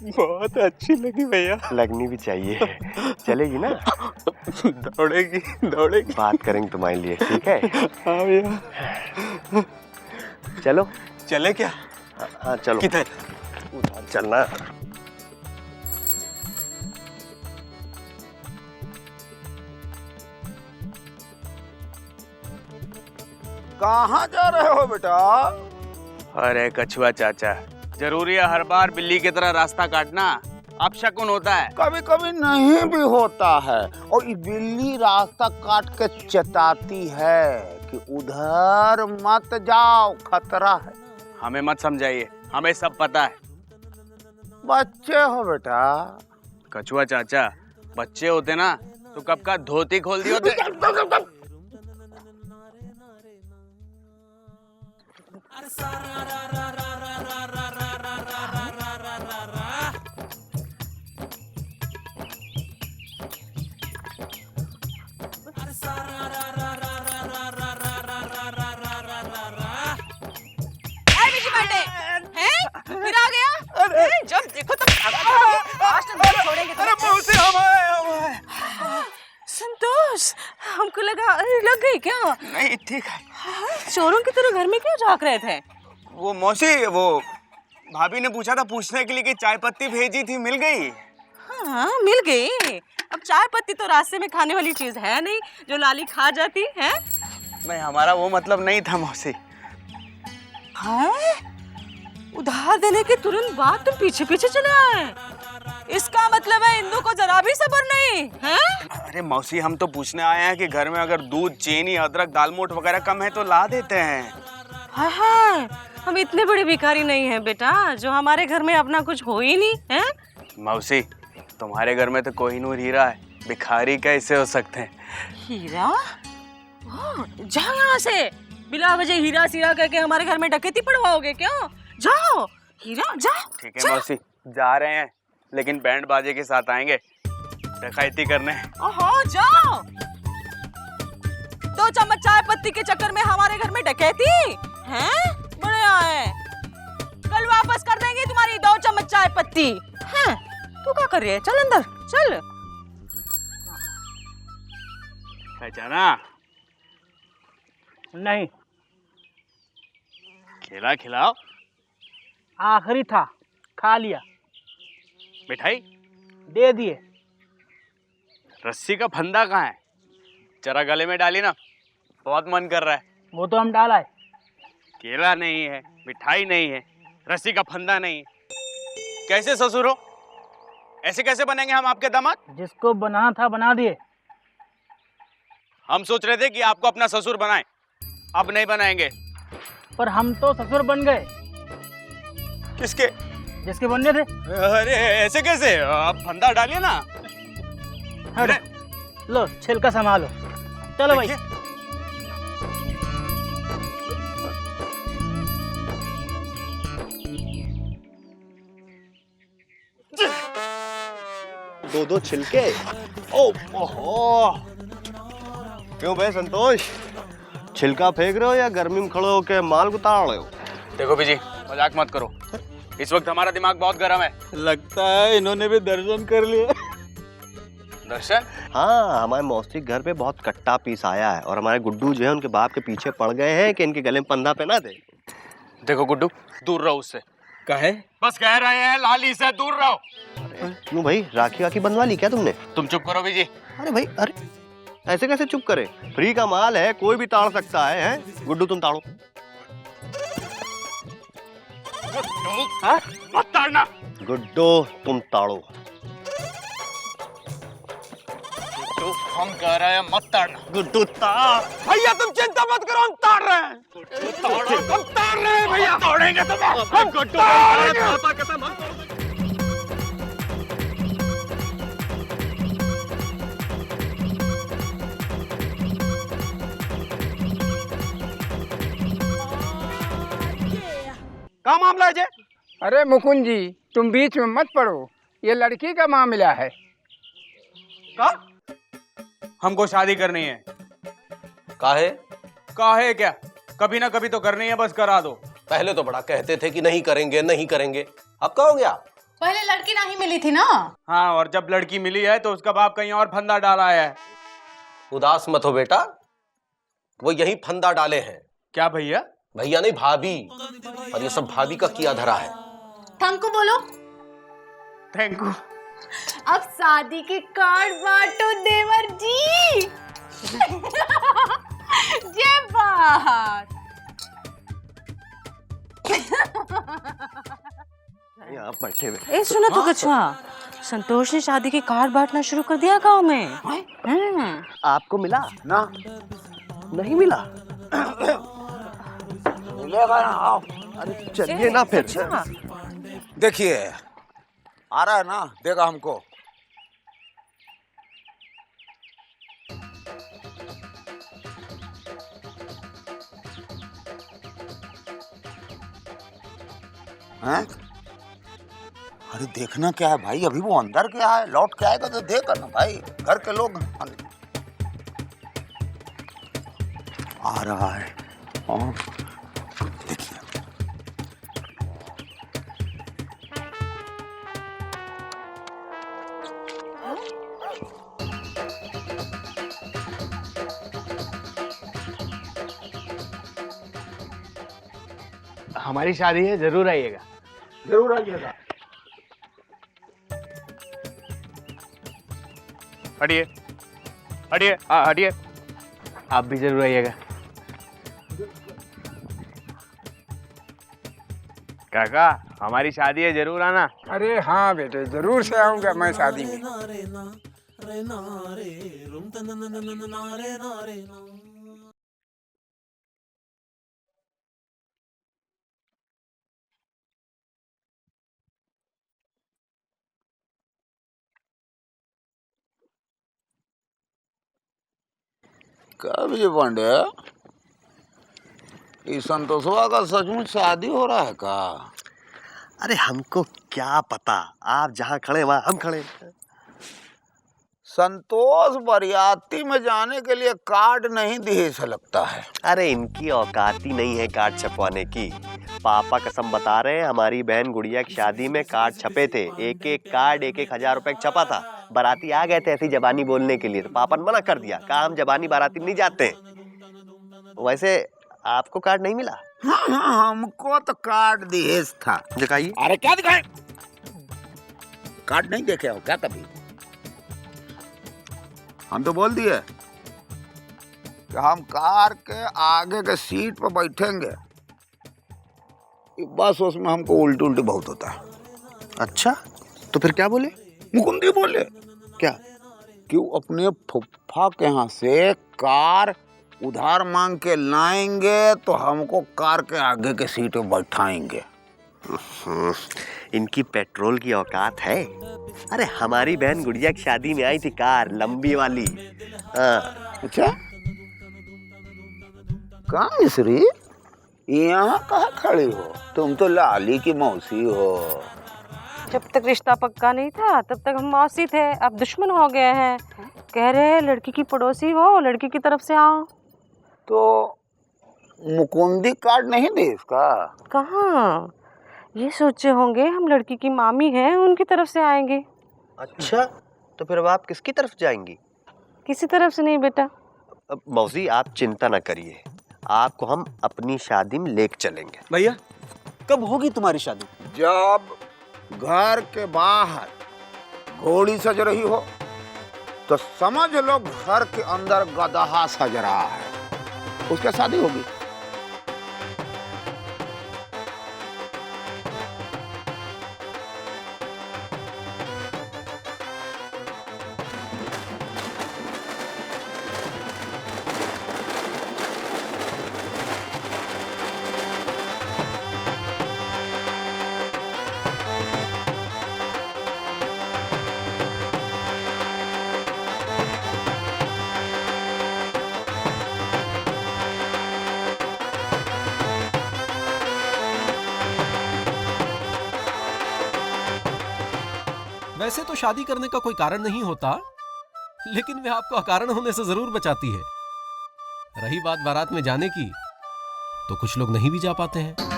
बहुत अच्छी लगी भैया। लगनी भी चाहिए। चलेगी ना? दौड़ेगी दौड़ेगी। बात करेंगे तुम्हारे लिए, ठीक है? हाँ भैया। चलो चले क्या? हाँ चलो। किधर? उधर चलना। कहाँ जा रहे हो बेटा? अरे कछुआ चाचा, जरूरी है हर बार बिल्ली की तरह रास्ता काटना? अब शकुन होता है। कभी कभी नहीं भी होता है, और ये बिल्ली रास्ता काट के चेताती है कि उधर मत जाओ, खतरा है। हमें मत समझाइए, हमें सब पता है। बच्चे हो बेटा। कछुआ चाचा, बच्चे होते ना तो कब का धोती खोल दिए होते। फिर आ गया? अरे जब देखो तब आज तो नहीं छोड़ेंगे। अरे मौसी, हम आए। संतोष, हमको लगा लग गई क्या? नहीं ठीक है। चोरों की तरह घर में क्यों झांक रहे थे? वो मौसी, वो भाभी ने पूछा था पूछने के लिए कि चाय पत्ती भेजी थी, मिल गई। हाँ मिल गई। अब चाय पत्ती तो रास्ते में खाने वाली चीज है नहीं जो लाली खा जाती है। नहीं, हमारा वो मतलब नहीं था मौसी। है? उधार देने के तुरंत बाद तुम पीछे पीछे चले आए। इसका मतलब है इंदु को जरा भी सब्र नहीं है? अरे मौसी, हम तो पूछने आए हैं कि घर में अगर दूध, चीनी, अदरक, दालमोट वगैरह कम है तो ला देते हैं। हाँ हाँ, हम इतने बड़े भिखारी नहीं हैं बेटा जो हमारे घर में अपना कुछ हो ही नहीं है। मौसी, तुम्हारे घर में तो कोहिनूर हीरा है, भिखारी कैसे हो सकते हैं? हीरा? जा यहाँ से। बिला वजह हीरा सीरा कह के हमारे घर में डकैती पड़वाओगे क्या? जाओ हीरा, जाओ। ठीक है मौसी, जा रहे हैं, लेकिन बैंड बाजे के साथ आएंगे डकैती करने। हाँ जाओ। 2 चम्मच चाय पत्ती के चक्कर में हमारे घर में डकैती हैं? बड़े आए, कल वापस कर देंगे तुम्हारी 2 चम्मच चाय पत्ती। हैं? तू क्या कर रही है? चल अंदर चल। पहचाना नहीं, खिला खिलाओ। आखिरी था, खा लिया। मिठाई दे दिए। रस्सी का फंदा कहाँ है? जरा गले में डाली ना, बहुत मन कर रहा है। वो तो हम डाला है। केला नहीं है, मिठाई नहीं है, रस्सी का फंदा नहीं है। कैसे ससुर हो? ऐसे कैसे बनेंगे हम आपके दामाद? जिसको बनाना था बना दिए। हम सोच रहे थे कि आपको अपना ससुर बनाएं, अब नहीं बनाएंगे। पर हम तो ससुर बन गए। किसके? जिसके बनने थे। अरे ऐसे कैसे? आप फंदा डालिए ना। अरे लो छिलका संभालो। चलो भाई। दो छिलके। ओहो, क्यों भाई संतोष, छिलका फेंक रहे हो या गर्मी में खड़े होके माल उतार रहे हो? देखो बीजी, मजाक मत करो, इस वक्त हमारा दिमाग बहुत गर्म है। लगता है इन्होंने भी दर्शन कर लिया। दर्शन? हाँ, हमारे मौसी घर पे बहुत कट्टा पीस आया है और हमारे गुड्डू जो है उनके बाप के पीछे पड़ गए हैं कि इनके गले में पंधा पहना दे। देखो गुड्डू, दूर रहो उससे। काहे? बस कह रहे हैं लाली से दूर रहो। क्यों भाई, राखी वाखी बनवा ली क्या तुमने? तुम चुप करो बीजी। अरे भाई, अरे ऐसे कैसे चुप करे? फ्री का माल है, कोई भी ताड़ सकता है, हैं? गुड्डू तुम ताड़ो। हाँ? मत ताड़ना। गुड्डू तुम ताड़ो। गुड्डू हम कह रहे हैं मत ताड़ना। गुड्डू ताड़। भैया तुम चिंता मत करो, हम ताड़ रहे हैं। हम ताड़ रहे हैं भैया। तोड़ेंगे तुम। हम गुड्डू क्या मामला है जे? अरे मुकुंद जी, तुम बीच में मत पड़ो, ये लड़की का मामला है। का? हमको शादी करनी है। काहे? काहे क्या, कभी ना कभी तो करनी है, बस करा दो। पहले तो बड़ा कहते थे कि नहीं करेंगे नहीं करेंगे, अब क्या हो गया? पहले लड़की नहीं मिली थी ना। हाँ, और जब लड़की मिली है तो उसका बाप कहीं और फंदा डाला है। उदास मत हो बेटा, वो यही फंदा डाले हैं। क्या भैया? भैया नहीं, भाभी। और ये सब भाभी का किया धरा है। थैंक यू बोलो। Thank you. अब शादी के कार्ड बांटो देवर जी। ये बात। आप बैठे हुए। ए सुनो तो कछुआ, संतोष ने शादी के कार्ड बांटना शुरू कर दिया गांव में। आपको मिला ना? नहीं मिला? मिलेगा ना। आओ। अरे चलिए ना फिर। देखिए, आ रहा है ना, देगा हमको। हैं? अरे देखना क्या है भाई, अभी वो अंदर क्या है, लौट के आएगा तो देखा ना भाई, घर के लोग आ रहा है। और देखिए, हमारी शादी है, जरूर आइएगा। जरूर आइएगा। हटिए हटिए, हाँ हटिए। आप भी जरूर आइएगा। काका हमारी शादी है, जरूर आना। अरे हाँ बेटे, जरूर से आऊंगा मैं शादी में। क्या विजय पांडे, इस संतोषवा का सचमुच शादी हो रहा है का? अरे हमको क्या पता, आप जहाँ खड़े वहाँ हम खड़े। संतोष बरियाती में जाने के लिए कार्ड नहीं दिए से लगता है। अरे इनकी औकात ही नहीं है कार्ड छपवाने की। पापा कसम बता रहे हैं, हमारी बहन गुड़िया की शादी में कार्ड छपे थे, एक एक कार्ड 1,000 रुपए छपा था। बाराती आ गए थे ऐसी जबानी बोलने के लिए, तो पापा ने मना कर दिया, कहा हम जबानी बाराती नहीं जाते हैं। वैसे आपको कार्ड नहीं मिला? हाँ, हमको तो कार्ड दिए था। दिखाइए। अरे क्या दिखाए? कार्ड नहीं देखे हो क्या कभी? हम तो बोल दिए कि हम कार के आगे के सीट पर बैठेंगे, बस उसमें हमको उल्टी उल्टी बहुत होता है। अच्छा, तो फिर क्या बोले? मुकुंदी बोले क्या? कि वो अपने फुफ्फा के यहाँ से कार उधार मांग के लाएंगे तो हमको कार के आगे के सीट पे बैठाएंगे। इनकी पेट्रोल की औकात है। अरे हमारी बहन गुड़िया की शादी में आई थी कार लंबी वाली। अच्छा, कहाँ मिश्री, यहाँ कहाँ खड़ी हो? तुम तो लाली की मौसी हो। जब तक रिश्ता पक्का नहीं था तब तक हम मौसी थे, अब दुश्मन हो गए हैं। कह रहे हैं लड़की की पड़ोसी हो, लड़की की तरफ से आओ। तो मुकुंदी कार्ड नहीं दे इसका? कहाँ, ये सोचे होंगे हम लड़की की मामी हैं, उनकी तरफ से आएंगे। अच्छा, तो फिर अब आप किसकी तरफ जाएंगी? किसी तरफ से नहीं बेटा। मौसी आप चिंता ना करिए, आपको हम अपनी शादी में लेके चलेंगे। भैया कब होगी तुम्हारी शादी? जब घर के बाहर घोड़ी सज रही हो तो समझ लो घर के अंदर गदहा सज रहा है, उसके शादी होगी। वैसे तो शादी करने का कोई कारण नहीं होता, लेकिन वह आपको अकारण होने से जरूर बचाती है। रही बात बारात में जाने की, तो कुछ लोग नहीं भी जा पाते हैं।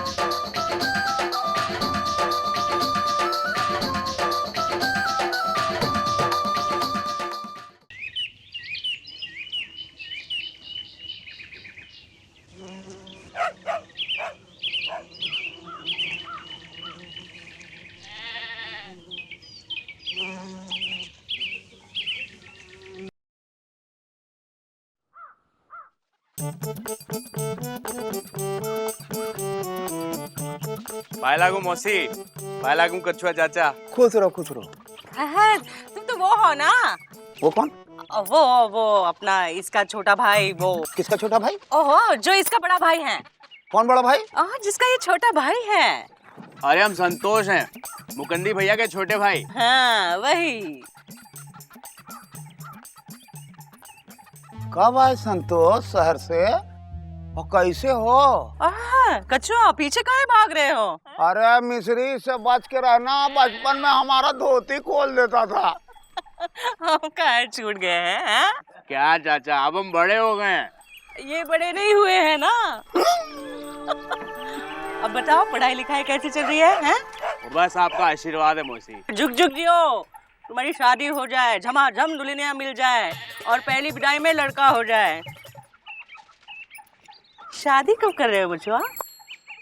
पाए लागू मौसी, पाए लागू कछुआ चाचा। खुश रहो खुश रहो। तुम तो वो हो ना? वो कौन? वो अपना इसका छोटा भाई। वो किसका छोटा भाई? ओहो, जो इसका बड़ा भाई है। कौन बड़ा भाई? जिसका ये छोटा भाई है। अरे हम संतोष हैं, मुकंदी भैया के छोटे भाई। हाँ वही। कब आए संतोष शहर से और कैसे हो? कछुआ पीछे काहे भाग रहे हो? अरे मिश्री से बच के रहना, बचपन में हमारा धोती खोल देता था। हम काहे छूट गए हैं? क्या चाचा, अब हम बड़े हो गए हैं। ये बड़े नहीं हुए हैं ना। अब बताओ पढ़ाई लिखाई कैसी चल रही है? बस आपका आशीर्वाद है मौसी। झुक झुक जियो, तुम्हारी शादी हो जाए, झमाझम दुल्हनियां मिल जाए और पहली विदाई में लड़का हो जाए। शादी कब कर रहे हो बचवा?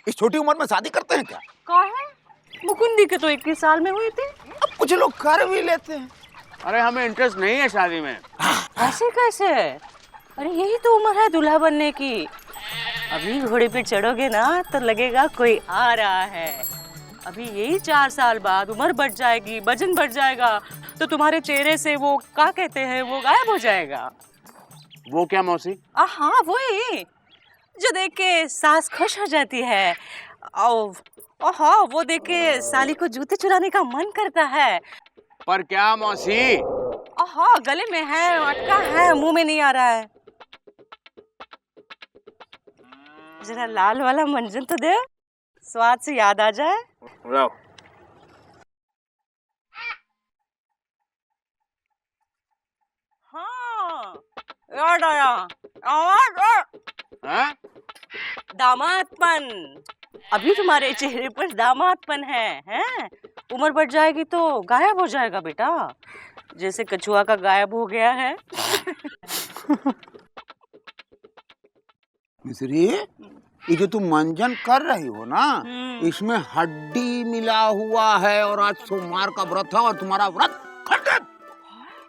इस छोटी उम्र में शादी करते हैं क्या? कहाँ है? मुकुंदी के तो 21 साल में हुई थी। अब कुछ लोग कर भी लेते हैं। अरे हमें इंटरेस्ट नहीं है शादी में। ऐसे कैसे? अरे यही तो उम्र है दूल्हा बनने की। अभी घोड़े पे चढ़ोगे ना तो लगेगा कोई आ रहा है। अभी यही 4 साल बाद उम्र बढ़ जाएगी, वजन बढ़ जाएगा, तो तुम्हारे चेहरे से वो क्या कहते हैं वो गायब हो जाएगा। वो क्या मौसी? हाँ वही जो देख के सास खुश हो जाती है और हाँ वो देख के साली को जूते चुराने का मन करता है। पर क्या मौसी? हाँ गले में है, अटका है, मुंह में नहीं आ रहा है। जरा लाल वाला मंजन तो दे, स्वाद से याद आ जाए। लाओ। हाँ याद आया। आवाज दामादपन। अभी तुम्हारे चेहरे पर दामादपन है, हैं? उम्र बढ़ जाएगी तो गायब हो जाएगा बेटा, जैसे कछुआ का गायब हो गया है। मिश्री, ये जो तुम मंजन कर रही हो ना, इसमें हड्डी मिला हुआ है और आज सोमवार का व्रत है और तुम्हारा व्रत खंडित।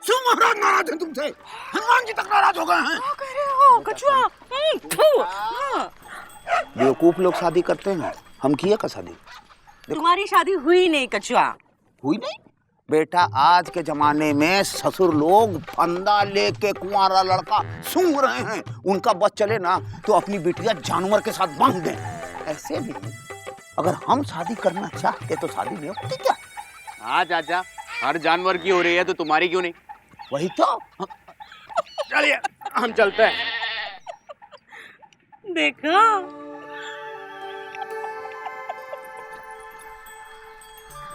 शिव महाराज नाराज हैं तुमसे, हनुमान जी तक नाराज हो गए हैं। क्या कह रहे हो कछुआ? बेवकूफ लोग शादी करते हैं, हम किए का शादी? तुम्हारी शादी हुई नहीं कछुआ। हुई नहीं? बेटा आज के जमाने में ससुर लोग फंदा लेके कुंवारा लड़का सूंघ रहे हैं। उनका बस चले ना तो अपनी बिटिया जानवर के साथ बांध दें। ऐसे भी अगर हम शादी करना चाहते तो शादी नहीं होती क्या? हाँ चाचा, हर जानवर की हो रही है तो तुम्हारी क्यों नहीं? वही तो। चलिए हम चलते हैं। देखा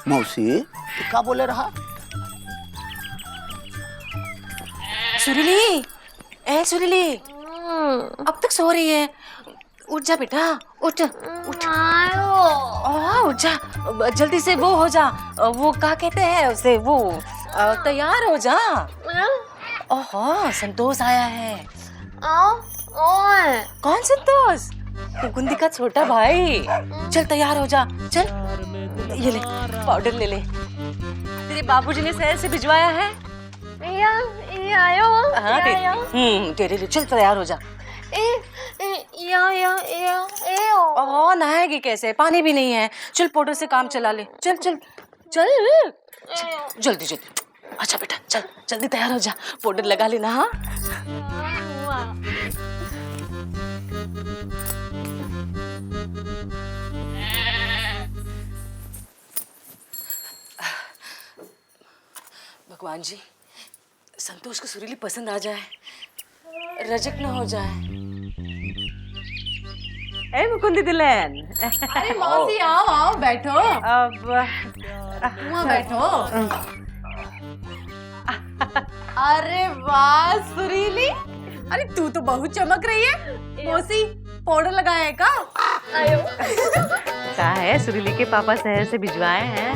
मौसी क्या बोले रहा? सुरीली, ए सुरीली, अब तक सो रही है। उठ जा बेटा, उठ उठ। उठ जा, जल्दी से वो हो जा, वो क्या कहते हैं उसे, वो तैयार हो जा। ओहो संतोष आया है। कौन संतोष? गुंदी का छोटा भाई। चल तैयार हो जा, चल। ये ले पाउडर ले ले, तेरे बाबूजी ने शहर से भिजवाया है। हाँ तेरे लिए। चल तैयार हो जा। ओह नहाएगी कैसे, पानी भी नहीं है। चल पाउडर से काम चला ले, चल चल चल जल्दी जल्दी। अच्छा बेटा चल जल्दी तैयार हो जा, पाउडर लगा लेना। हाँ भगवान जी, संतोष को सुरीली पसंद आ जाए, रजक न हो जाए। ए मुकुंदी दुल्हन। अरे मौसी आओ आओ बैठो। अब वहाँ बैठो। अरे वाह सुरीली, अरे तू तो बहुत चमक रही है। मौसी पाउडर लगाया है का? क्या है, सुरीली के पापा शहर से भिजवाए हैं।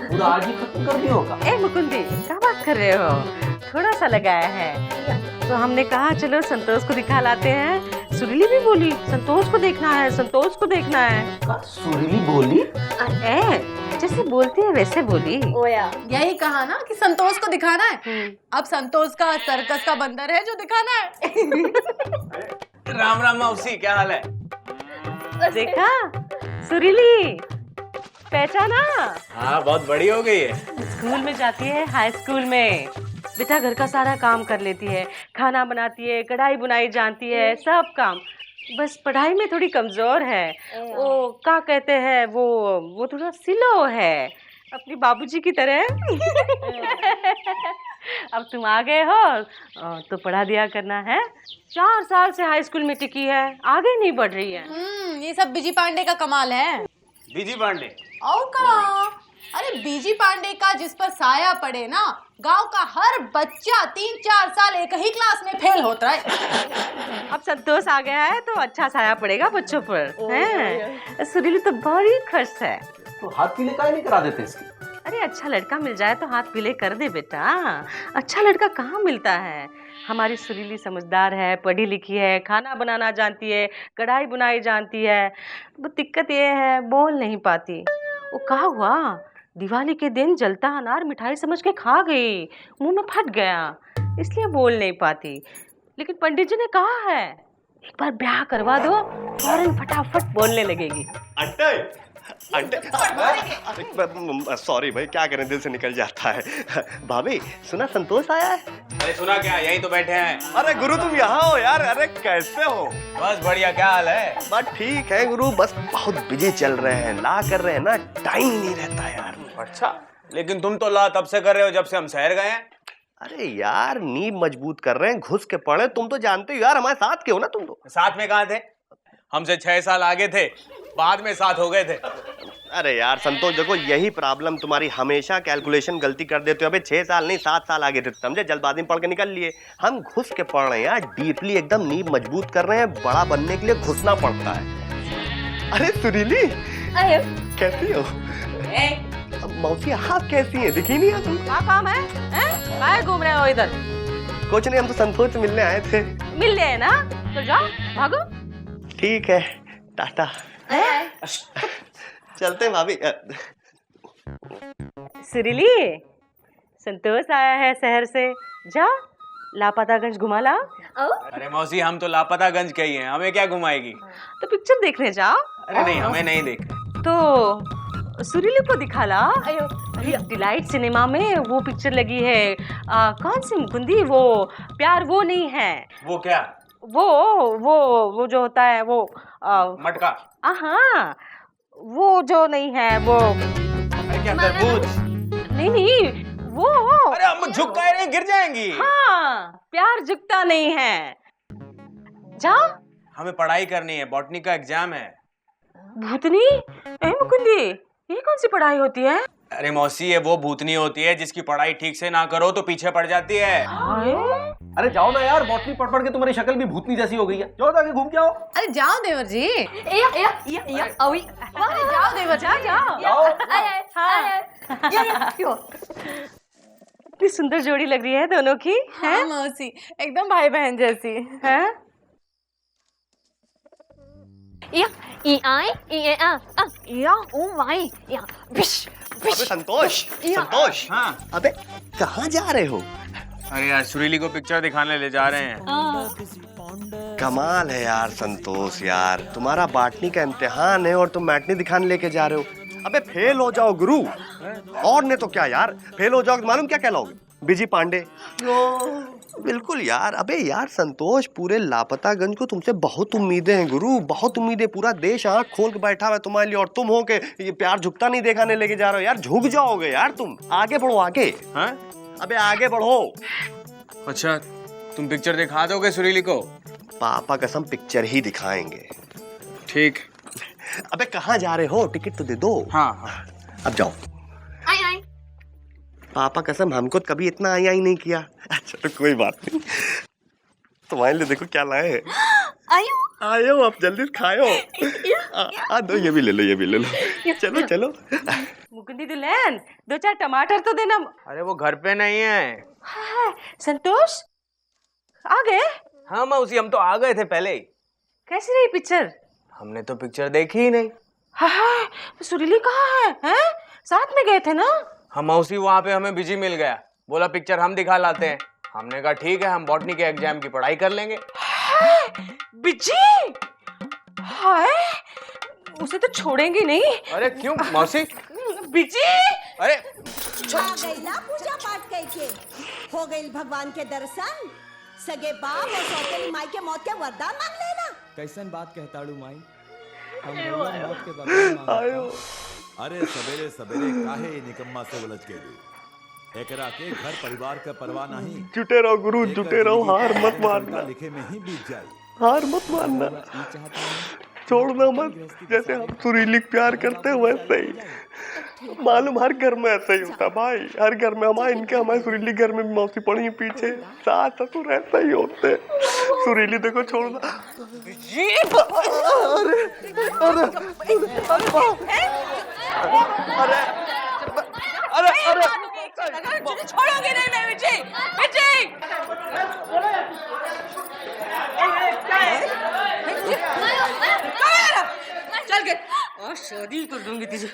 पूरा आज ही खत्म कर दिया होगा। ए मुकुंदी क्या बात कर रहे हो, थोड़ा सा लगाया है। तो हमने कहा चलो संतोष को दिखा लाते हैं। सुरीली भी बोली संतोष को देखना है, संतोष को देखना है। सुरीली बोली? जैसे बोलती है वैसे बोली। यही कहा ना कि संतोष को दिखाना है। अब संतोष का सर्कस का बंदर है जो दिखाना है। राम राम मौसी, क्या हाल है? देखा सुरीली, पहचाना? हाँ बहुत बड़ी हो गई है। स्कूल में जाती है, हाई स्कूल में। बेटा घर का सारा काम कर लेती है, खाना बनाती है, कढ़ाई बुनाई जानती है, सब काम। बस पढ़ाई में थोड़ी कमजोर है। वो क्या कहते हैं, वो थोड़ा स्लो है, अपनी बाबूजी की तरह। अब तुम आ गए हो तो पढ़ा दिया करना है। 4 साल से हाई स्कूल में टिकी है, आगे नहीं बढ़ रही है। ये सब बीजी पांडे का कमाल है। बीजी पांडे? और का? अरे बीजी पांडे का जिस पर साया पड़े ना, गांव का हर बच्चा 3-4 साल एक ही क्लास में फेल होता है। अब संतोष आ गया है तो अच्छा साया पड़ेगा बच्चों पर। हैं? सुरीली तो बड़ी खुश है। तो हाथ पीले काहे नहीं करा देते इसकी? अरे अच्छा लड़का मिल जाए तो हाथ पीले कर दे बेटा। अच्छा लड़का कहाँ मिलता है। हमारी सुरीली समझदार है, पढ़ी लिखी है, खाना बनाना जानती है, कढ़ाई बुनाई जानती है। वो दिक्कत ये है बोल नहीं पाती। वो कहा हुआ दिवाली के दिन जलता अनार मिठाई समझ के खा गई, मुंह में फट गया, इसलिए बोल नहीं पाती। लेकिन पंडित जी ने कहा है एक बार ब्याह करवा दो, फौरन फटाफट बोलने लगेगी। अंटे अंटे सॉरी भाई, क्या करें, दिल से निकल जाता है। भाभी सुना संतोष आया है? अरे सुना क्या, यहीं तो बैठे हैं। अरे गुरु तुम यहाँ हो यार, अरे कैसे हो? बस बढ़िया, क्या हाल है? बस ठीक है गुरु, बस बहुत बिजी चल रहे हैं, ला कर रहे हैं ना, टाइम ही नहीं रहता यार। अच्छा, लेकिन तुम तो ला तब से कर रहे हो जब से हम शहर गए हैं। अरे यार नींव मजबूत कर रहे हैं, घुस के पड़े, तुम तो जानते हो यार, हमारे साथ के हो ना तुम तो। साथ में कहाँ थे? हमसे 6 साल आगे थे, बाद में साथ हो गए थे। अरे यार संतोष देखो, यही प्रॉब्लम तुम्हारी, हमेशा कैलकुलेशन गलती कर देते हो। अबे 6 साल नहीं 7 साल आगे थे, समझे, जल्दबाजी में पढ़ के निकल लिए। हम घुस के पढ़ रहे हैं यार, डीपली एकदम नींव मजबूत कर रहे हैं, बड़ा बनने के लिए घुसना पड़ता है। अरे सुरीली कैसी हो? मौसी आप कैसी हैं, दिखी नहीं है तुम? क्या काम है? काहे घूम रहे हो इधर? कुछ नहीं, हम तो संतोष से मिलने आए थे। मिल रहे हैं ना, तो जाओ भागो। ठीक है, टाटा। चलते हैं भाभी। सुरीली, संतोष आया है शहर से, जा लापतागंज घुमा ला। अरे मौसी हम तो लापतागंज के ही हैं, हमें क्या घुमाएगी? तो पिक्चर देखने जाओ। अरे नहीं, हमें नहीं देखना। तो सुरीली को दिखा ला। अरे डिलाइट सिनेमा में वो पिक्चर लगी है, कौन सी मुकुंदी, वो प्यार वो नहीं है। वो क्या? वो जो होता है वो मटका। हाँ, वो जो नहीं है वो। अरे क्या तरबूज? नहीं वो। अरे हम झुक गए नहीं, गिर जाएंगी। हाँ, प्यार झुकता नहीं है। जा, हमें पढ़ाई करनी है, बॉटनी का एग्जाम है। भूतनी? मुकुंदी, ये कौन सी पढ़ाई होती है? अरे मौसी, ये वो भूतनी होती है जिसकी पढ़ाई ठीक से ना करो तो पीछे पड़ जाती है। अरे जाओ ना यार, बॉटनी पढ़ पढ़ के तुम्हारी शक्ल भी भूतनी जैसी हो गई है, जाओ जाके घूम के आओ। अरे जाओ देवर जी। जाओ देवर, जाओ। कितनी सुंदर जोड़ी लग रही है दोनों की। हाँ मौसी, एकदम भाई बहन जैसी है। अबे संतोष, संतोष। हाँ। अबे कहाँ जा रहे हो? अरे यार सुरीली को पिक्चर दिखाने ले जा रहे हैं। कमाल है यार संतोष, यार तुम्हारा बॉटनी का इम्तिहान है और तुम मैटनी दिखाने लेके जा रहे हो। अबे फेल हो जाओ गुरु, और ने तो क्या यार, फेल हो जाओ तो मालूम क्या कहलाओगे, बिजी पांडे। बिल्कुल यार। अबे यार संतोष, पूरे लापतागंज को तुमसे बहुत उम्मीदें हैं गुरु, बहुत उम्मीदें। पूरा देश आंख खोल के बैठा हुआ तुम्हारे लिए, और तुम हो के ये प्यार झुकता नहीं दिखाने लेके जा रहे हो यार। झुक जाओगे यार तुम, आगे बढ़ो आगे। हाँ? अबे आगे बढ़ो। अच्छा, तुम पिक्चर दिखा दोगे सुरीली को? पापा कसम पिक्चर ही दिखाएंगे। ठीक। अबे कहाँ जा रहे हो, टिकट तो दे दो। हाँ। अब जाओ। पापा कसम हमको कभी इतना आया ही नहीं किया। अच्छा तो कोई बात नहीं, तुम्हारे लिए देखो क्या लाए हैं। आयो आप जल्दी खाओ। दो, ये भी ले लो, ये भी ले लो। चलो चलो। मुकुंदी दुल्हन, 2-4 टमाटर तो देना। अरे वो घर पे नहीं है। संतोष आ गए? हाँ मौसी, हम तो आ गए थे पहले ही। कैसी रही पिक्चर? हमने तो पिक्चर देखी ही नहीं। हाँ, सुरीली कहाँ है? साथ में गए थे ना? हम मौसी वहाँ पे हमें बिजी मिल गया, बोला पिक्चर हम दिखा लाते हैं। हमने कहा ठीक है, हम बॉटनी के एग्जाम की पढ़ाई कर लेंगे। बिजी? हाय, उसे तो छोड़ेंगे नहीं। अरे क्यों मौसी? बिजी? अरे पूजा पाठ करके हो गई भगवान के दर्शन, सगे बाप और सौतेली माई के मौत के वरदान मांग लेना। कैसन बात कहताड़ू माई, हम रउआ मौत के वरदान मांगता। अरे सवेरे सवेरे काहे निकम्मा से उलझ के दे, एकरा के घर परिवार का परवाह नहीं। जुटे रहो गुरु, जुटे रहो, हार मत मारना। लिखे में ही बीत जाए, हार मत मारना, छोड़ना मत। जैसे हम सुरीली प्यार करते हैं वैसे ही, मालूम हर घर में ऐसा ही होता भाई, हर घर में। हमारे सुरीली घर में भी मौसी पड़ी पीछे, सास ससुर ऐसा ही होते। सुरीली देखो छोड़ना। अरे अरे छोड़ोगे नहीं मैं विजय, विजय। चल के और शादी कर दूंगी तुझे।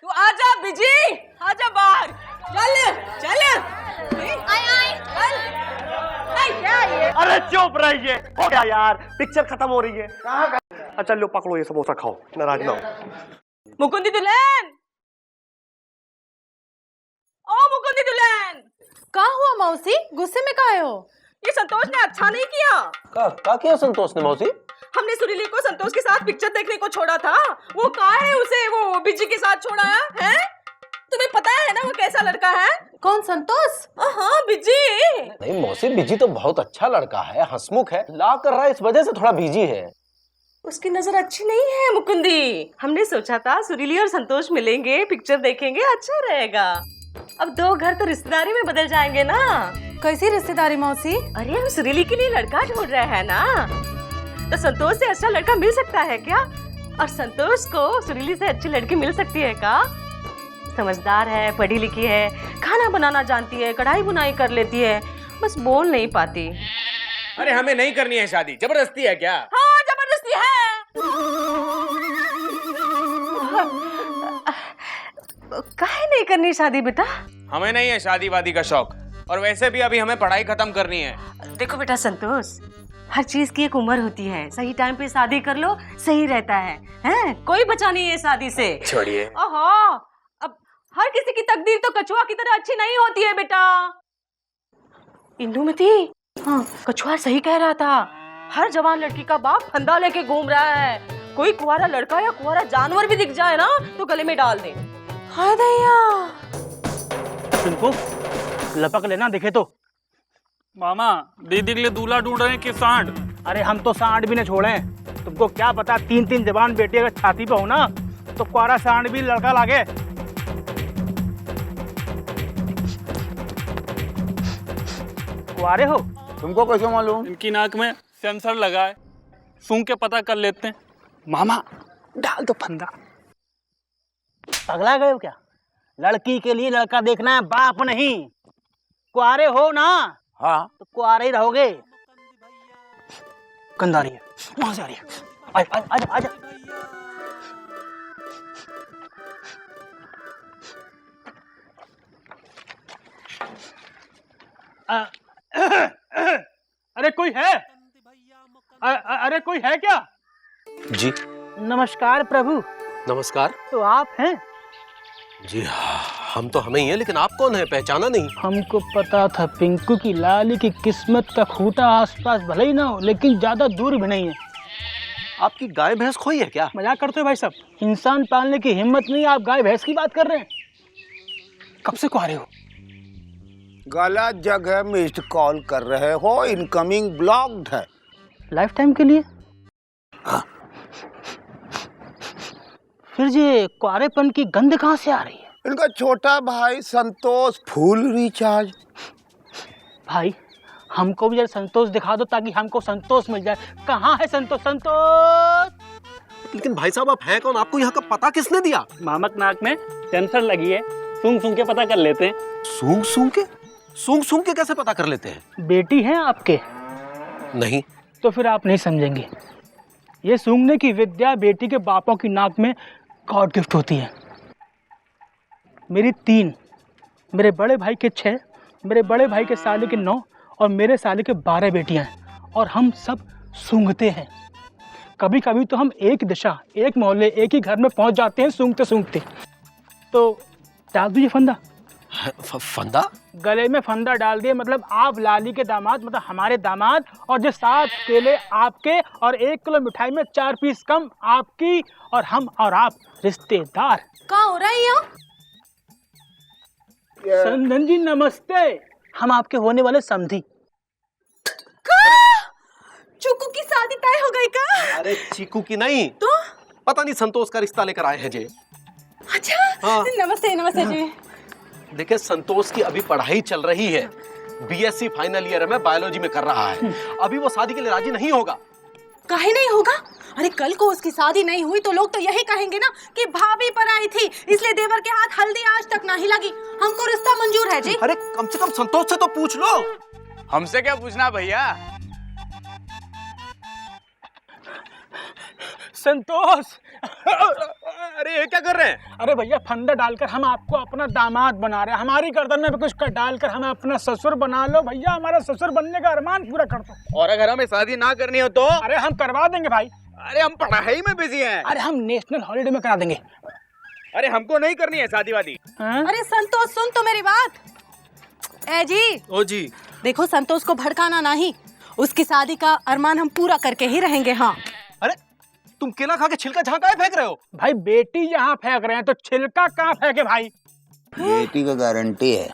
तू आजा बिजी, आजा बाहर। चल चल अरे चुप रहिए, हो गया यार, पिक्चर खत्म हो रही है। अच्छा लो पकड़ो ये समोसा खाओ, नाराज ना हो। मुकुंदी दुल्हन, ओ मुकुंदी दुल्हन। का हुआ मौसी, गुस्से में काहे हो? ये संतोष ने अच्छा नहीं किया। का किया संतोष ने मौसी? हमने सुरीली को संतोष के साथ पिक्चर देखने को छोड़ा था, वो कहाँ है उसे वो बिजी के साथ छोड़ा है? तुम्हें पता है ना वो कैसा लड़का है? कौन संतोष? हाँ बिजी। नहीं मौसी, बिजी तो बहुत अच्छा लड़का है, हंसमुख है, ला कर रहा है, इस वजह से थोड़ा बिजी है। उसकी नजर अच्छी नहीं है मुकुंदी। हमने सोचा था सुरीली और संतोष मिलेंगे, पिक्चर देखेंगे, अच्छा रहेगा। अब 2 घर तो रिश्तेदारी में बदल जाएंगे ना। कैसी रिश्तेदारी मौसी? अरे हम सुरीली के लिए लड़का ढूंढ रहे हैं ना, तो संतोष से अच्छा लड़का मिल सकता है क्या? और संतोष को सुरीली से अच्छी लड़की मिल सकती है क्या? समझदार है, पढ़ी लिखी है, खाना बनाना जानती है, कढ़ाई बुनाई कर लेती है, बस बोल नहीं पाती। अरे हमें नहीं करनी है शादी, जबरदस्ती है क्या? हाँ जबरदस्ती है। काहे नहीं करनी शादी बेटा? हमें नहीं है शादी वादी का शौक, और वैसे भी अभी हमें पढ़ाई खत्म करनी है। देखो बेटा संतोष, हर चीज की एक उम्र होती है, सही टाइम पे शादी कर लो, सही रहता है, हैं? कोई बचा नहीं है शादी से। छोड़िए। ओहो, अब हर किसी की तकदीर तो कछुआ की तरह अच्छी नहीं होती है बेटा। इंदुमती, हाँ कछुआ सही कह रहा था, हर जवान लड़की का बाप फंदा लेके घूम रहा है। कोई कुंवारा लड़का या कुंवारा जानवर भी दिख जाए ना तो गले में डाल दे। हाय दैया, तुमको लपक लेना दिखे तो। मामा दीदी के लिए दूल्हा ढूंढ रहे हैं कि सांड? अरे हम तो सांड भी नहीं छोड़े, तुमको क्या पता, 3 जवान बेटी अगर छाती पे हो ना तो कुआरा सांड भी लड़का लागे। कुआरे हो? तुमको कैसे मालूम? इनकी नाक में सेंसर लगा है, सूंघ के पता कर लेते हैं। मामा डाल दो फंदा। पगला गए हो क्या? लड़की के लिए लड़का देखना है, बाप नहीं। कुआरे हो ना? हाँ तो कुआरे ही रहोगे। गंदा रही है, वहां से आ रही है, आजा आजा। अरे कोई है? अरे कोई है क्या? जी नमस्कार प्रभु। नमस्कार। तो आप हैं? जी हम तो हमें ही हैं, लेकिन आप कौन है, पहचाना नहीं। हमको पता था पिंकू की लाली की किस्मत का खूंटा आसपास भले ही ना हो, लेकिन ज्यादा दूर भी नहीं है। आपकी गाय भैंस खोई है क्या? मजाक करते हो भाई साहब, इंसान पालने की हिम्मत नहीं, आप गाय भैंस की बात कर रहे हैं? कब से कुआरे हो? गलत जगह मिस्ड कॉल कर रहे हो, इनकमिंग ब्लॉक्ड है। लाइफ टाइम के लिए? हाँ। फिर ये कुआरेपन की गंध कहाँ से आ रही है? इनका छोटा भाई संतोष फुल रिचार्ज। भाई हमको भी जरा संतोष दिखा दो ताकि हमको संतोष मिल जाए। कहाँ है संतोष? संतोष। लेकिन भाई साहब आप हैं कौन, आपको यहाँ का पता किसने दिया? मामक नाक में सेंसर लगी है, सूंघ सूंघ के पता कर लेते हैं। सूंघ सूंघ के? सूंघ सूंघ के कैसे पता कर लेते हैं? बेटी है आपके? नहीं। तो फिर आप नहीं समझेंगे, ये सूंघने की विद्या बेटी के बापों की नाक में गॉड गिफ्ट होती है। मेरी 3, मेरे बड़े भाई के 6, मेरे बड़े भाई के साले के 9 और मेरे साले के 12 बेटियां हैं, और हम सब सूंघते हैं। कभी कभी तो हम एक दिशा, एक मोहल्ले, एक ही घर में पहुंच जाते हैं सूंघते सूंघते। तो डाल दीजिए फंदा। फंदा? गले में फंदा डाल दिए, मतलब आप लाली के दामाद, मतलब हमारे दामाद, और जो 7 केले आपके और 1 किलो मिठाई में 4 पीस कम आपकी, और हम और आप रिश्तेदार। क्या हो रहा है यहाँ? संदन जी नमस्ते, हम आपके होने वाले समधी। चुकू की शादी तय हो गई का? अरे चीकू की नहीं तो पता नहीं, संतोष का रिश्ता लेकर आए हैं जी। अच्छा हाँ। नमस्ते नमस्ते जी। देखिए संतोष की अभी पढ़ाई चल रही है, बीएससी फाइनल ईयर में बायोलॉजी में कर रहा है, अभी वो शादी के लिए राजी नहीं होगा। काहे नहीं होगा? अरे कल को उसकी शादी नहीं हुई तो लोग तो यही कहेंगे ना कि भाभी पर आई थी, इसलिए देवर के हाथ हल्दी आज तक नहीं लगी। हमको रिश्ता मंजूर है जी। अरे कम से कम संतोष से तो पूछ लो। हमसे क्या पूछना भैया? संतोष अरे ये क्या कर रहे हैं? अरे भैया फंदा डालकर हम आपको अपना दामाद बना रहे हैं। हमारी गर्दन में भी कुछ डालकर हमें अपना ससुर बना लो भैया। हमारा ससुर बनने का अरमान पूरा कर दो। और अगर हमें शादी ना करनी हो तो? अरे हम करवा देंगे भाई। अरे हम पढ़ाई में बिजी हैं। अरे हम नेशनल हॉलीडे में करा देंगे। अरे हमको नहीं करनी है शादी वादी। अरे संतोष सुन तो मेरी बात। ए जी। ओ जी। देखो संतोष को भड़काना नहीं, उसकी शादी का अरमान हम पूरा करके ही रहेंगे। हाँ। अरे तुम केला खा के छिलका झाँका फेंक रहे हो? भाई बेटी यहाँ फेंक रहे हैं तो छिलका कहाँ फेंके भाई? बेटी का गारंटी है।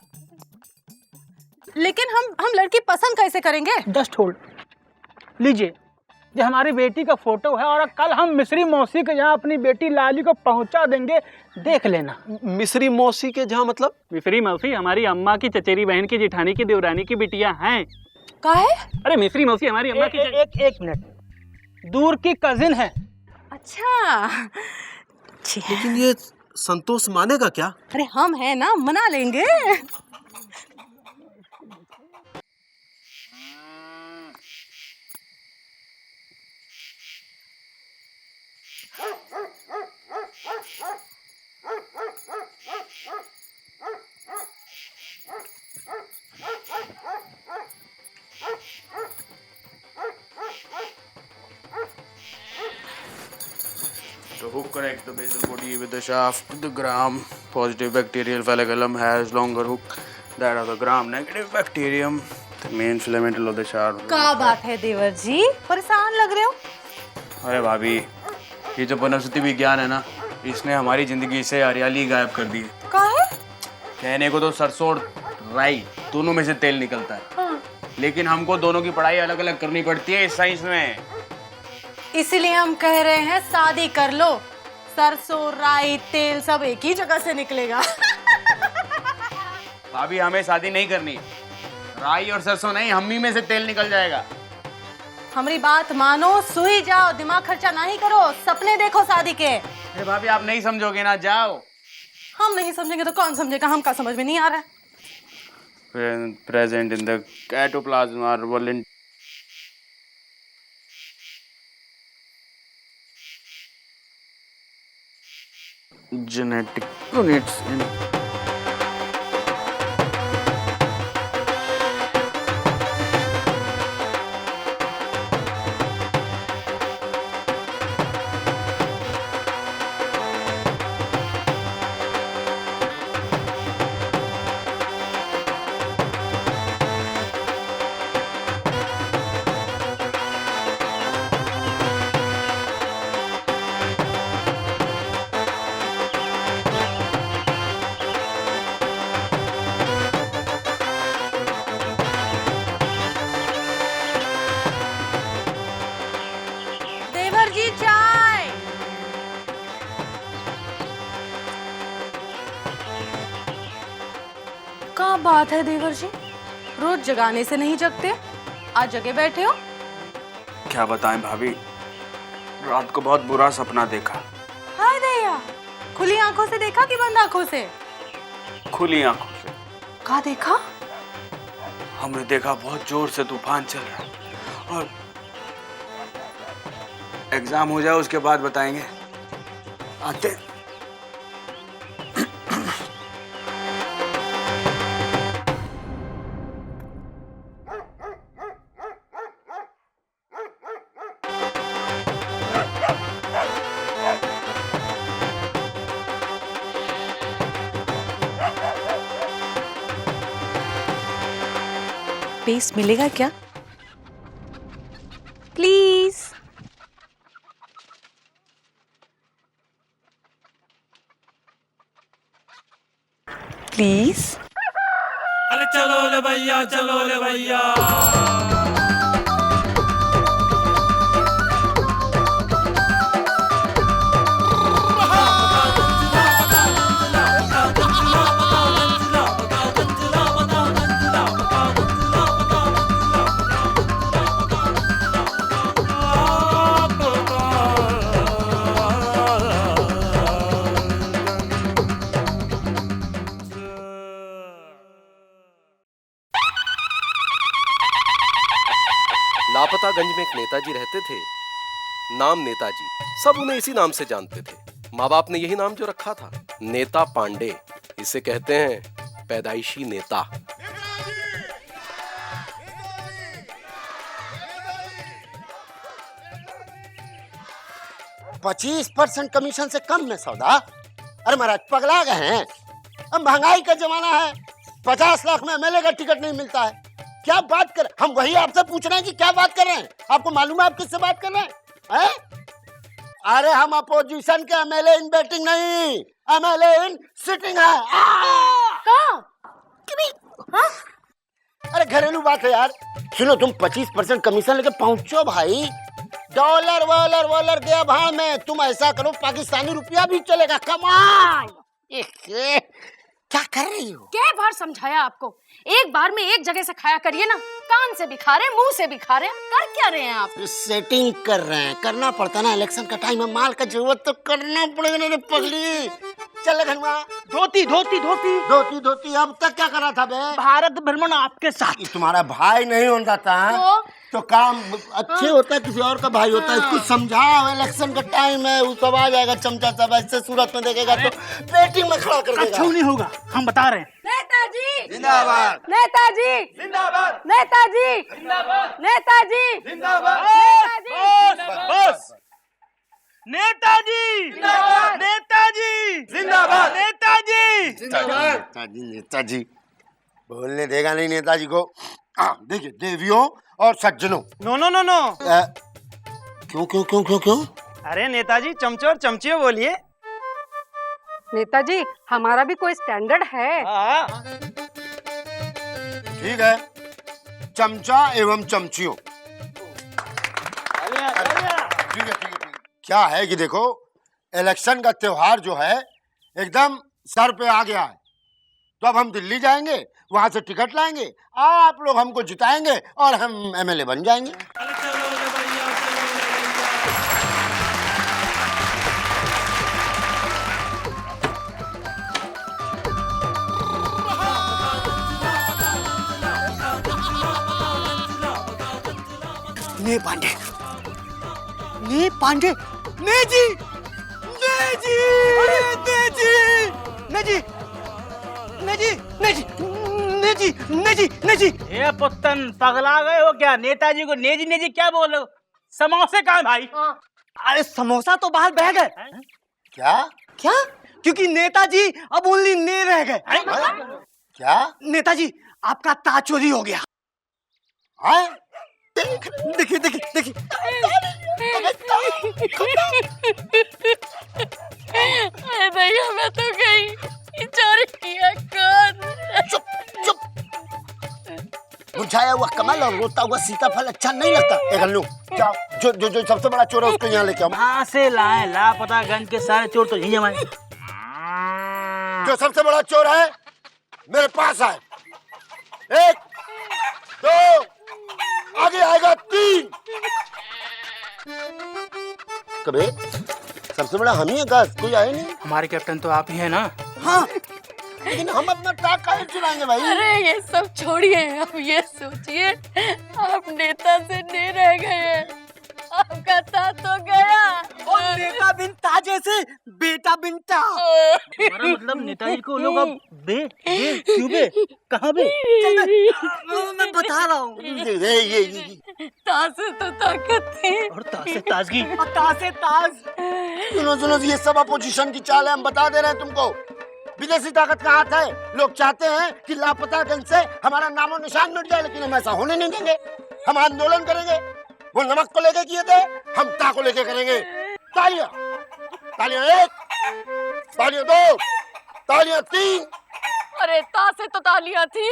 लेकिन हम लड़की पसंद कैसे करेंगे? जस्ट होल्ड लीजिए, ये हमारी बेटी का फोटो है और कल हम मिश्री मौसी के यहाँ अपनी बेटी लाली को पहुँचा देंगे, देख लेना। मिश्री मौसी के जहाँ मतलब? मिश्री मौसी हमारी अम्मा की चचेरी बहन की जेठानी की देवरानी की बिटिया हैं। काहे? अरे मिश्री मौसी हमारी अम्मा की एक मिनट दूर की कजिन है। अच्छा। लेकिन ये संतोष मानेगा क्या? अरे हम हैं ना, मना लेंगे। The hook connects the basal body with the shaft. The gram positive bacterial flagellum has longer hook that of the gram negative bacterium. The main filamental of the shaft. क्या बात है देवर जी, परेशान लग रहे हो? अरे भाभी, ये जो वनस्पति विज्ञान है ना, इसने हमारी जिंदगी से हरियाली गायब कर दी है। काहे? कहने को तो सरसों और राई दोनों में से तेल निकलता है, हाँ। लेकिन हमको दोनों की पढ़ाई अलग अलग करनी पड़ती है इस साइंस में। इसीलिए हम कह रहे हैं शादी कर लो, सरसों राई तेल सब एक ही जगह से निकलेगा। भाभी हमें शादी नहीं करनी, राई और सरसों नहीं, हम्मी में से तेल निकल जाएगा। हमारी बात मानो, सुई जाओ, दिमाग खर्चा नहीं करो, सपने देखो शादी के। अरे भाभी आप नहीं समझोगे ना, जाओ। हम नहीं समझेंगे तो कौन समझेगा? हमका समझ में नहीं आ रहा है। प्रेजेंट इन द कैटोप्लाज्मा वोलेंट genetic units in देवर जी चाय। क्या बात है देवर जी, रोज जगाने से नहीं जगते, आज जगे बैठे हो? क्या बताएं भाभी, रात को बहुत बुरा सपना देखा। हाय दया, खुली आंखों से देखा कि बंद आंखों से? खुली आंखों से। क्या देखा? हमने देखा बहुत जोर से तूफान चल रहा है और एग्जाम हो जाए उसके बाद बताएंगे। आते पेस्ट मिलेगा क्या? प्लीज। प्लीज। अरे चलो ले भैया, चलो ले भैया। लापतागंज में एक नेताजी रहते थे, नाम नेताजी, सब उन्हें इसी नाम से जानते थे। माँ बाप ने यही नाम जो रखा था, नेता पांडे। इसे कहते हैं पैदाइशी नेता। 25% कमीशन से कम में सौदा? अरे महाराज पगला गए हैं? अब महंगाई का जमाना है, 50 लाख में एमएलए का टिकट नहीं मिलता है। क्या बात कर, हम वही आपसे पूछ रहे हैं कि क्या बात कर रहे हैं? आपको मालूम है आप किससे बात कर रहे हैं? अरे हम अपोजिशन के एमएलए इन बैटिंग नहीं, एमएलए इन सिटिंग है। अरे घरेलू बात है यार। सुनो, तुम 25% कमीशन लेके पहुंचो भाई। डॉलर वॉलर वॉलर गया भाड़ में। तुम ऐसा करो, पाकिस्तानी रुपया भी चलेगा। कमाल। क्या कर रही हो? क्या बार समझाया आपको, एक बार में एक जगह से खाया करिए ना। कान से भी खा रहे हैं, मुंह से भी खा रहे हैं, कर क्या रहे हैं आप? सेटिंग कर रहे हैं, करना पड़ता ना, इलेक्शन का टाइम है, माल का जरूरत तो करना पड़ेगा ना रे पगली। चल घनवा। धोती धोती धोती धोती धोती। अब तक क्या कर रहा था बे? भारत भ्रमण आपके साथ। तुम्हारा भाई नहीं होता था तो काम अच्छे होता है, किसी और का भाई होता है। इसको समझाओ, इलेक्शन का टाइम है, वो सब आ जाएगा। चमचा सब ऐसे सूरत में देखेगा तो वेटिंग में खड़ा कर देगा। अच्छा नहीं होगा, हम बता रहे हैं। नेताजी जिंदाबाद, नेताजी जिंदाबाद, नेताजी जिंदाबाद, नेताजी जिंदाबाद, बस। नेताजी जिंदाबाद, नेताजी जिंदाबाद, नेताजी नेताजी नेताजी बोलने देगा नहीं नेताजी को। देखिए, देवियों और सज्जनों। No no no no. क्यों क्यों क्यों क्यों क्यों? अरे नेताजी चमचे और चमचियों बोलिए। नेताजी हमारा भी कोई स्टैंडर्ड है। ठीक है, चमचा एवं चमचियों। ठीक है। क्या है कि देखो, इलेक्शन का त्योहार जो है एकदम सर पे आ गया है। तो अब हम दिल्ली जाएंगे, वहां से टिकट लाएंगे, आप लोग हमको जिताएंगे और हम एमएलए बन जाएंगे। ने पांडे, ने पांडे, ने जी, ने जी, ने जी, ने जी, ने जी, ने जी, ने जी, ने जी, ने जी। ए पुत्तन, पगला गए हो क्या? नेताजी को नेजी नेजी क्या बोल रहे हो? समोसे कहाँ भाई? अरे समोसा तो बाहर बह गए। क्या क्या? क्योंकि नेताजी अब ओनली ने रह गए। क्या? नेताजी आपका ताज चोरी हो गया। देखिए देखिए देखिए। अरे भैया मैं तो गई, चोरी किया कौन? चुप चुप। मुरझाया हुआ कमल और रोता हुआ सीताफल अच्छा नहीं लगता। एक अन्नू, जाओ, जो जो जो सबसे बड़ा चोर है उसको यहाँ लेके आओ। कहाँ से लाए? लापता गंज के सारे चोर तो यही हमारे। जो सबसे बड़ा चोर है मेरे पास आए। 1 2 आगे आएगा 3। कबे सबसे बड़ा हम ही है, गस कोई आए नहीं। हमारे कैप्टन तो आप ही है ना? हाँ, लेकिन हम अपना टाक काहे चुराएंगे भाई? अरे ये सब छोड़िए, अब ये सोचिए आप नेता से नहीं रह गए, आपका ताज तो गया। और नेता बिन ताजे से बेटा बिनता। हमारा मतलब नेताजी को लोग अब क्यों कहाँ मैं बता रहा हूँ। ताज से तो ताकत थी और ताज से ताजगी और ताज से ताज। सुनो सुनो, ये सब अपोजिशन की चाल है, हम बता दे रहे हैं तुमको। विदेशी ताकत का हाथ है। लोग चाहते हैं कि लापता गंज से हमारा नामो निशान मिट जाए, लेकिन हम ऐसा होने नहीं देंगे। हम आंदोलन करेंगे। वो नमक को लेके किए थे, हम ता को लेके करेंगे। तालियां, तालियां 1, तालियां 2, तालियां 3। अरे ता से तो तालियां थी,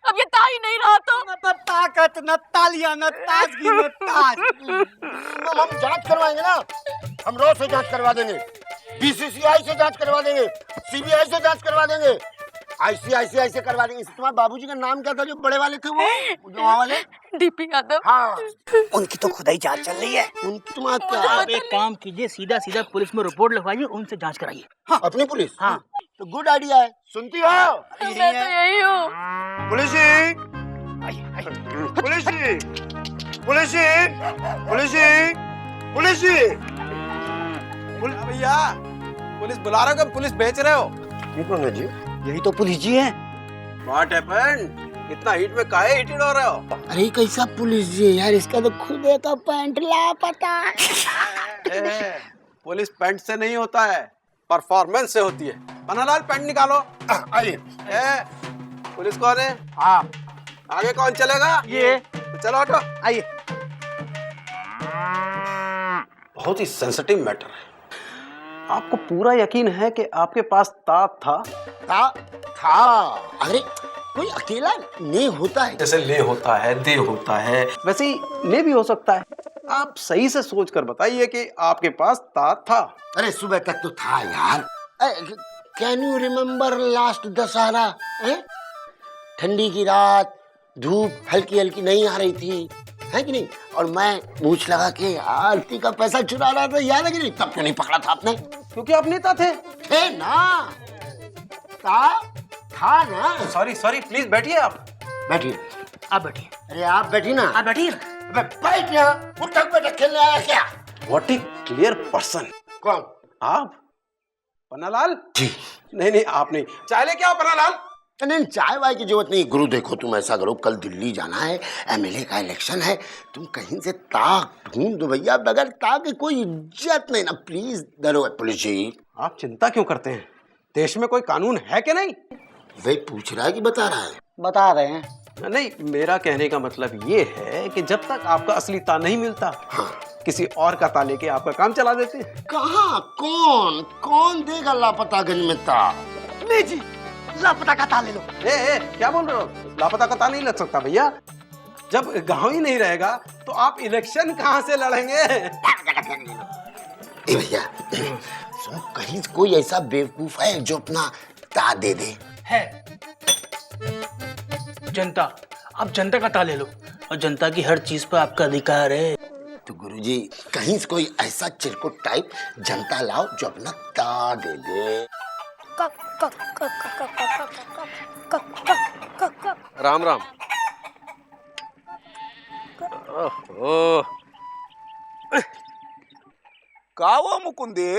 अब ये ता ही नहीं रहा तो न ताकत न तालियां न ताजगी न ताज। हम जांच करवाएंगे ना, हम रोज से जांच करवा देंगे, बीसीसीआई से जांच करवा देंगे, सीबीआई से जांच करवा देंगे, आईसीआईसीआई से करवा देंगे। तुम्हारे बाबूजी का नाम क्या था जो बड़े वाले थे, वो जो वहाँ वाले? डीपी यादव। हाँ, उनकी तो खुदाई जांच चल रही है। उनकी तुम्हारा क्या? आप एक काम कीजिए, सीधा सीधा पुलिस में रिपोर्ट लिखवाइए, उनसे जांच कराइए। हाँ, अपनी पुलिस? हाँ, तो गुड आइडिया है। सुनती हो? मैं तो यही हूँ। पुलिस जी, पुलिस जी, पुलिस जी, पुलिस जी, पुलिस जी। भैया पुलिस बुला रहे हो कि पुलिस बेच रहे हो? ये कौन है जी? यही तो पुलिस जी है। What happened? इतना हीट में काहे हीटेड हो रहे हो? अरे कैसा पुलिस जी यार, इसका तो खुद का पैंट लापता। पुलिस पैंट से नहीं होता है, परफॉर्मेंस से होती है। पन्नालाल पैंट निकालो। आइए। पुलिस कौन है? आप। आगे कौन चलेगा? ये। तो चलो हटो। आइए। बहुत ही सेंसिटिव मैटर है। आपको पूरा यकीन है कि आपके पास ताक था? था। अरे कोई अकेला ने होता है? जैसे ले होता है, दे होता है, वैसे ही ने भी हो सकता है। आप सही से सोच कर बताइए कि आपके पास ताक था। अरे सुबह तक तो था यार। Can you remember last Dussehra? ठंडी की रात, धूप हल्की हल्की नहीं आ रही थी, है कि नहीं? और मैं मूछ लगा के आरती का पैसा चुरा रहा था, याद है कि नहीं? तब क्यों नहीं पकड़ा था आपने? क्योंकि आप नेता थे। थे ना, था ना। सॉरी प्लीज बैठिए। आप बैठिए। आप बैठिए। अरे आप बैठिए ना। आप बैठिए। अबे बैठ यहाँ। उठक बैठक खेलने आया क्या? What a clear person. कौन? आप? पन्नालाल जी। नहीं आप नहीं। चाय लेके आओ पन्नालाल। नहीं, चाय वाय की जरूरत नहीं। गुरु देखो, तुम ऐसा करो, कल दिल्ली जाना है, एमएलए का इलेक्शन है, तुम कहीं से ताक ढूंढ दो भैया। बगैर ताक के कोई इज्जत नहीं ना, प्लीज। दरोगा पुलिस जी। आप चिंता क्यों करते हैं? देश में कोई कानून है कि नहीं? वही पूछ रहा है कि बता रहा है? बता रहे हैं। नहीं, मेरा कहने का मतलब ये है कि जब तक आपका असली ता नहीं मिलता, हाँ, किसी और का ता लेके आपका काम चला देते हैं। कहाँ? कौन देगा लापता गंज में ता? नहीं जी, लापता का ता ले लो। क्या बोल रहे हो? लापता का ता नहीं लग सकता भैया। जब गांव ही नहीं रहेगा तो आप इलेक्शन कहाँ से लड़ेंगे? भैया कहीं कोई ऐसा बेवकूफ है जो अपना ता दे दे? है जनता। आप जनता का ता ले लो, और जनता की हर चीज पर आपका अधिकार है। तो गुरुजी कहीं से कोई ऐसा चिरकुट टाइप जनता लाओ जो अपना ता दे दे। राम राम। ओह, का हुआ मुकुंदी?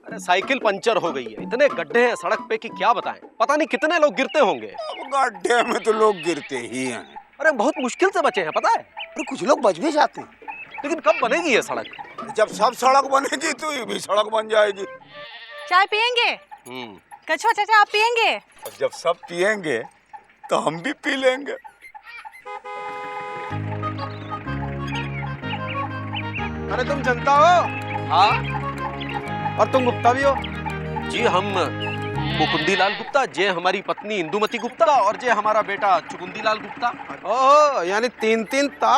अरे साइकिल पंचर हो गई है। इतने गड्ढे हैं सड़क पे कि क्या बताएं। पता नहीं कितने लोग गिरते होंगे। गड्ढे में तो लोग गिरते ही हैं। अरे बहुत मुश्किल से बचे हैं, पता है? अरे कुछ लोग बच भी जाते हैं। लेकिन कब बनेगी ये सड़क? जब सब सड़क बनेगी तो ये भी सड़क बन जाएगी। चाय पियेंगे? कछुआ चाचा आप पियेंगे? और जब सब पियेंगे तो हम भी पी लेंगे। अरे तुम जनता हो? हाँ। और तुम गुप्ता भी हो? जी हम मुकुंदी लाल गुप्ता, जे हमारी पत्नी इंदुमती गुप्ता और जे हमारा बेटा चुकुंदी लाल गुप्ता। ओह, यानी तीन ता।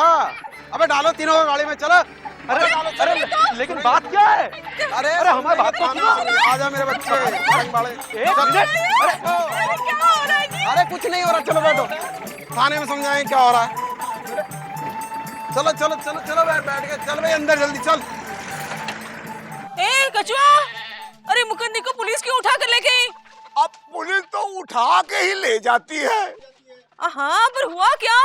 अबे डालो तीनों को गाड़ी में, चलो। अरे लेकिन बात क्या है? अरे हमारी बात तो सुनो। आजा मेरे बच्चे। अरे कुछ नहीं हो रहा, चलो बैठो, थाने में समझाएं क्या हो रहा है। चलो बैठ के चल भाई अंदर, जल्दी चल। ए कछुआ, अरे मुकंदी को पुलिस क्यों उठा कर ले गई? अब पुलिस तो उठा के ही ले जाती है। हाँ, पर हुआ क्या?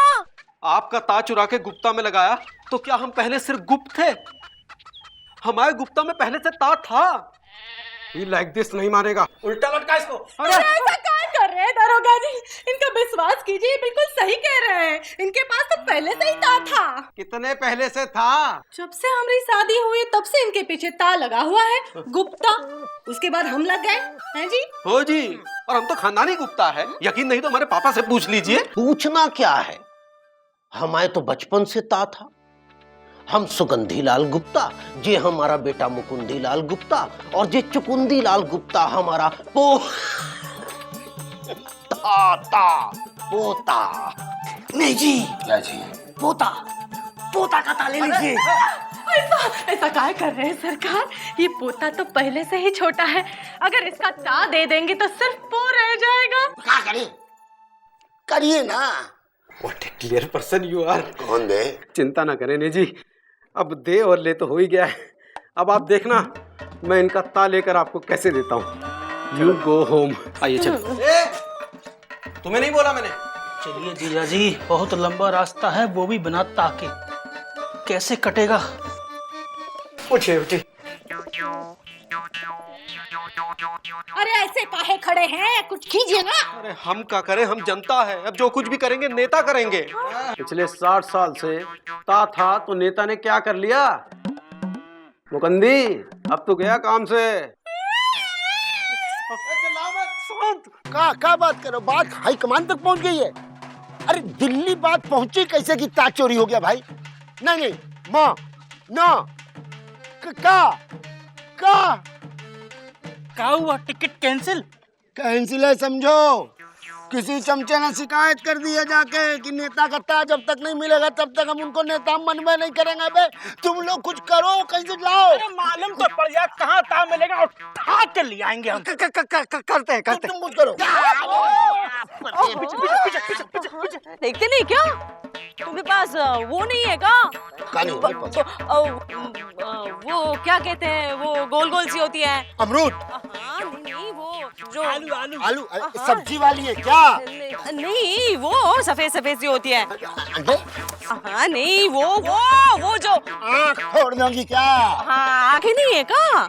आपका ता चुरा के गुप्ता में लगाया तो क्या हम पहले सिर्फ गुप्त थे? हमारे गुप्ता में पहले से ता था। ये लाइक दिस नहीं मारेगा, उल्टा लटका इसको। अरे ऐसा क्या कर रहे हैं दरोगा जी? इनका विश्वास कीजिए, बिल्कुल सही कह रहे हैं। इनके पास तो पहले से ही ता था। कितने पहले से था? जब से हमारी शादी हुई तब से इनके पीछे ता लगा हुआ है, गुप्ता। उसके बाद हम लग गए हैं जी। हो जी, और हम तो खानदानी गुप्ता है। यकीन नहीं तो हमारे पापा से पूछ लीजिए। पूछना क्या है, हमारे तो बचपन से ता था। हम सुगंधी लाल गुप्ता, जे हमारा बेटा मुकुंदी लाल गुप्ता, और जे चुकुंदी लाल गुप्ता हमारा पोता। नहीं जी। क्या जी? पोता का ता ले लीजिए। ऐसा क्या कर रहे हैं सरकार? ये पोता तो पहले से ही छोटा है। अगर इसका ता दे देंगे तो सिर्फ पो रह जाएगा। क्या करिए ना। What a clear person you are. कौन दे? चिंता ना करें ने जी, अब दे और ले तो हो ही गया है। अब आप देखना मैं इनका ता लेकर आपको कैसे देता हूँ। You go home. आइए चलो। तुम्हें नहीं बोला मैंने? चलिए जीजा जी, बहुत लंबा रास्ता है, वो भी बिना ताके। कैसे कटेगा? उठिए। अरे ऐसे काहे खड़े हैं, कुछ कीजिए ना। अरे हम क्या करें, हम जनता है, अब जो कुछ भी करेंगे नेता करेंगे। पिछले 60 साल से ता था तो नेता ने क्या कर लिया? मुकंदी अब तो गया काम से। क्या बात करो, बात हाई कमान तक पहुंच गई है। अरे दिल्ली बात पहुंची कैसे कि ताज चोरी हो गया भाई? नहीं माँ ना क्या हुआ? टिकट कैंसिल है समझो। किसी चमचे ने शिकायत कर दी है जाके कि नेता का ताज जब तक नहीं मिलेगा तब तक हम उनको नेता मनवा नहीं करेंगे। बे तुम लोग कुछ करो, कहीं से लाओ। अरे मालूम तो पड़ जाए कहाँ ताज मिलेगा और उठा के ले आएंगे हम। करते हैं तुम कुछ करो। देखते नहीं क्या? तुम्हारे पास वो नहीं है क्या? वो क्या कहते हैं, वो गोल गोल सी होती है। अमरूद? नहीं वो जो आलू सब्जी वाली है क्या? नहीं वो सफेद सफेद सी होती है। हाँ नहीं वो जो आँख फोड़ दोगी क्या? हाँ आँखें नहीं है क्या?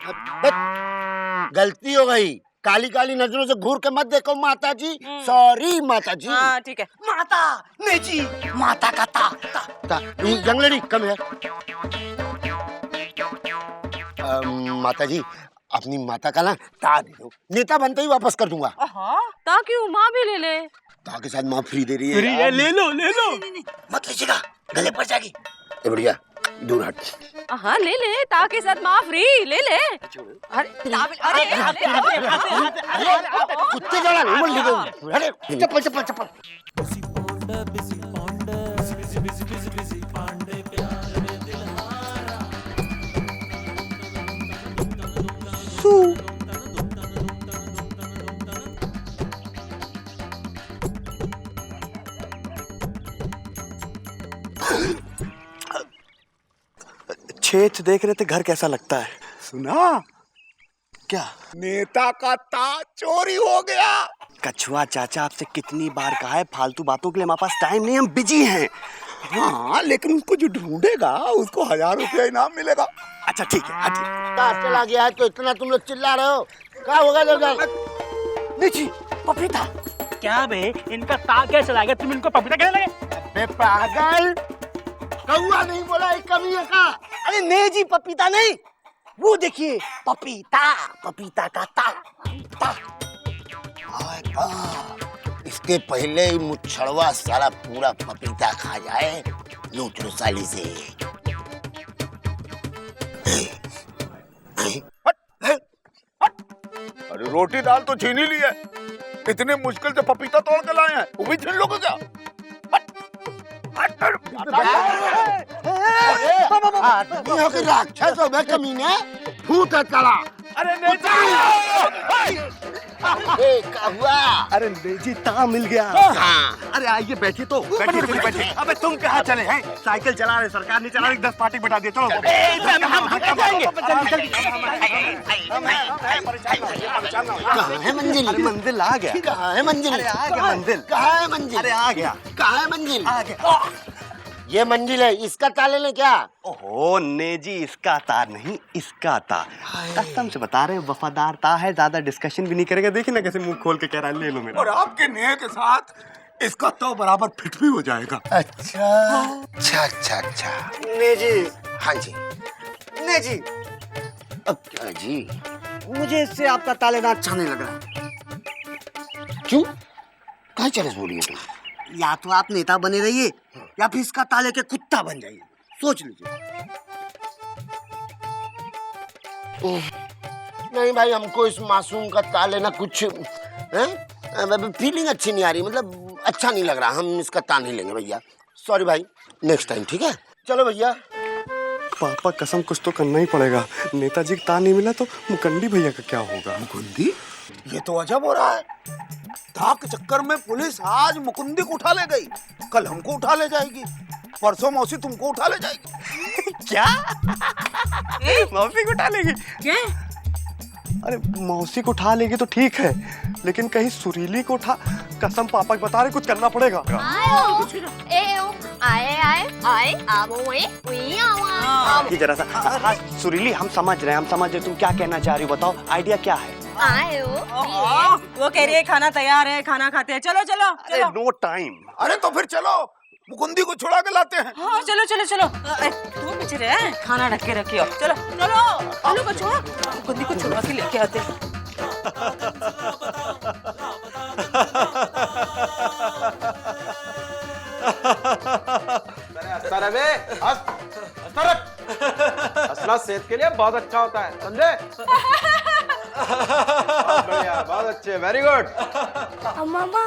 गलती हो गई, काली काली नजरों से घूर के मत देखो माता जी। सॉरी माता जी। हाँ ठीक है। माता नहीं जी, माता का ता। यंग लेडी कम है। माता जी अपनी माता का ना ता दे दो, नेता बनते ही वापस कर दूंगा। ता क्यों, माँ भी ले ले। ता के साथ माँ फ्री दे रही है। फ्री है, ले लो। मत लीजिएगा, गले पड़ जाएगी। बढ़िया दूर हट। हाँ ले ले, ता के साथ माँ फ्री, ले ले। कुत्ते जरा नहीं बोल रही। अरे चप्पल। छेद देख रहे थे, घर कैसा लगता है? सुना क्या? नेता का ताज चोरी हो गया। कछुआ चाचा आपसे कितनी बार कहा है, फालतू बातों के लिए हमारे पास टाइम नहीं, हम बिजी हैं। हाँ लेकिन उसको जो ढूंढेगा उसको 1000 रुपया इनाम मिलेगा। अच्छा ठीक है। ताज चला गया है तो इतना तुम लोग चिल्ला रहे हो, क्या होगा जब नीची पपीता क्या बे, इनका ताज कैसे चला गया, तुम इनको पपीता कैसे लगे? अबे पागल, कौआ नहीं बोला एक कभी का। अरे नहीं जी, पपीता नहीं, वो देखिए पपीता का ता। इसके पहले ही मुच्छड़वा सारा पूरा पपीता खा जाए लूट लो साली से। अरे रोटी दाल तो छीन ही ली है, इतने मुश्किल से पपीता तोड़ के लाए हैं, वो भी छीन लोगे क्या? राक्षस हो गए कमीने, भूत है चला। अरे नहीं क्या हुआ? अरे जी ता मिल गया। अरे आइए बैठिए तो। बैठिए। अबे तुम कहाँ चले हैं? साइकिल चला रहे, सरकार नहीं चला रही, 10 पार्टी बैठा दिए। चलो कहाँ है मंजिल? अरे मंदिर आ गया। कहाँ है मंजिल? अरे आ गया मंदिर। कहाँ है मंजिल? अरे आ गया। कहाँ है मंजिल? आ गया। ये मंजिल है, इसका ताले ने क्या? ओहो ने जी, इसका तार नहीं, इसका तार। कसम से बता रहे, वफादार ता है, ज्यादा डिस्कशन भी नहीं करेगा। देखिए ना कैसे मुंह खोल के कह रहा है, ले लो मेरा। और आपके नेह के साथ इसका तो बराबर फिट भी हो जाएगा। अच्छा। ने जी। हाँ जी। ने जी, अब क्या जी? मुझे इससे आपका ताले ना अच्छा नहीं लग रहा। क्यों? कहाँ चरस बोली है तुम? या तो आप नेता बने रहिए या फिर इसका ताले के कुत्ता बन जाइए, सोच लीजिए। नहीं भाई, हमको इस मासूम का ताले ना कुछ फीलिंग अच्छी नहीं आ रही, मतलब अच्छा नहीं लग रहा। हम इसका तान नहीं लेंगे भैया, सॉरी भाई, नेक्स्ट टाइम ठीक है। चलो भैया। पापा कसम कुछ तो करना ही पड़ेगा। नेताजी का तान नहीं मिला तो मुकंदी भैया का क्या होगा? मुकुंदी? ये तो अजब हो रहा है। ता के चक्कर में पुलिस आज मुकुंदी को उठा ले गई, कल हमको उठा ले जाएगी, परसों मौसी तुमको उठा ले जाएगी। क्या? मौसी को उठा लेगी? क्या? अरे मौसी को उठा लेगी तो ठीक है, लेकिन कहीं सुरीली को उठा, कसम पापा बता रहे कुछ करना पड़ेगा। आए आए आए आवो वही आवा कि जरा सा हाँ सुरीली, हम समझ रहे हैं तुम क्या कहना चाह रही हो, बताओ आइडिया क्या है? आए वो कह रही है खाना तैयार है, खाना खाते हैं। चलो चलो चलो। No time. अरे तो फिर चलो मुकुंदी को छुड़ा के लाते हैं। हाँ चलो चलो चलो। तू पीछे रहे, खाना ढक के रखियो। चलो चलो आलू को छुड़ा, मुकुंदी को छुड़ा के लेके आते हैं। हंसना सेहत के लिए बहुत अच्छा होता है, समझे? बहुत बढ़िया, बहुत अच्छे, वेरी गुड। मामा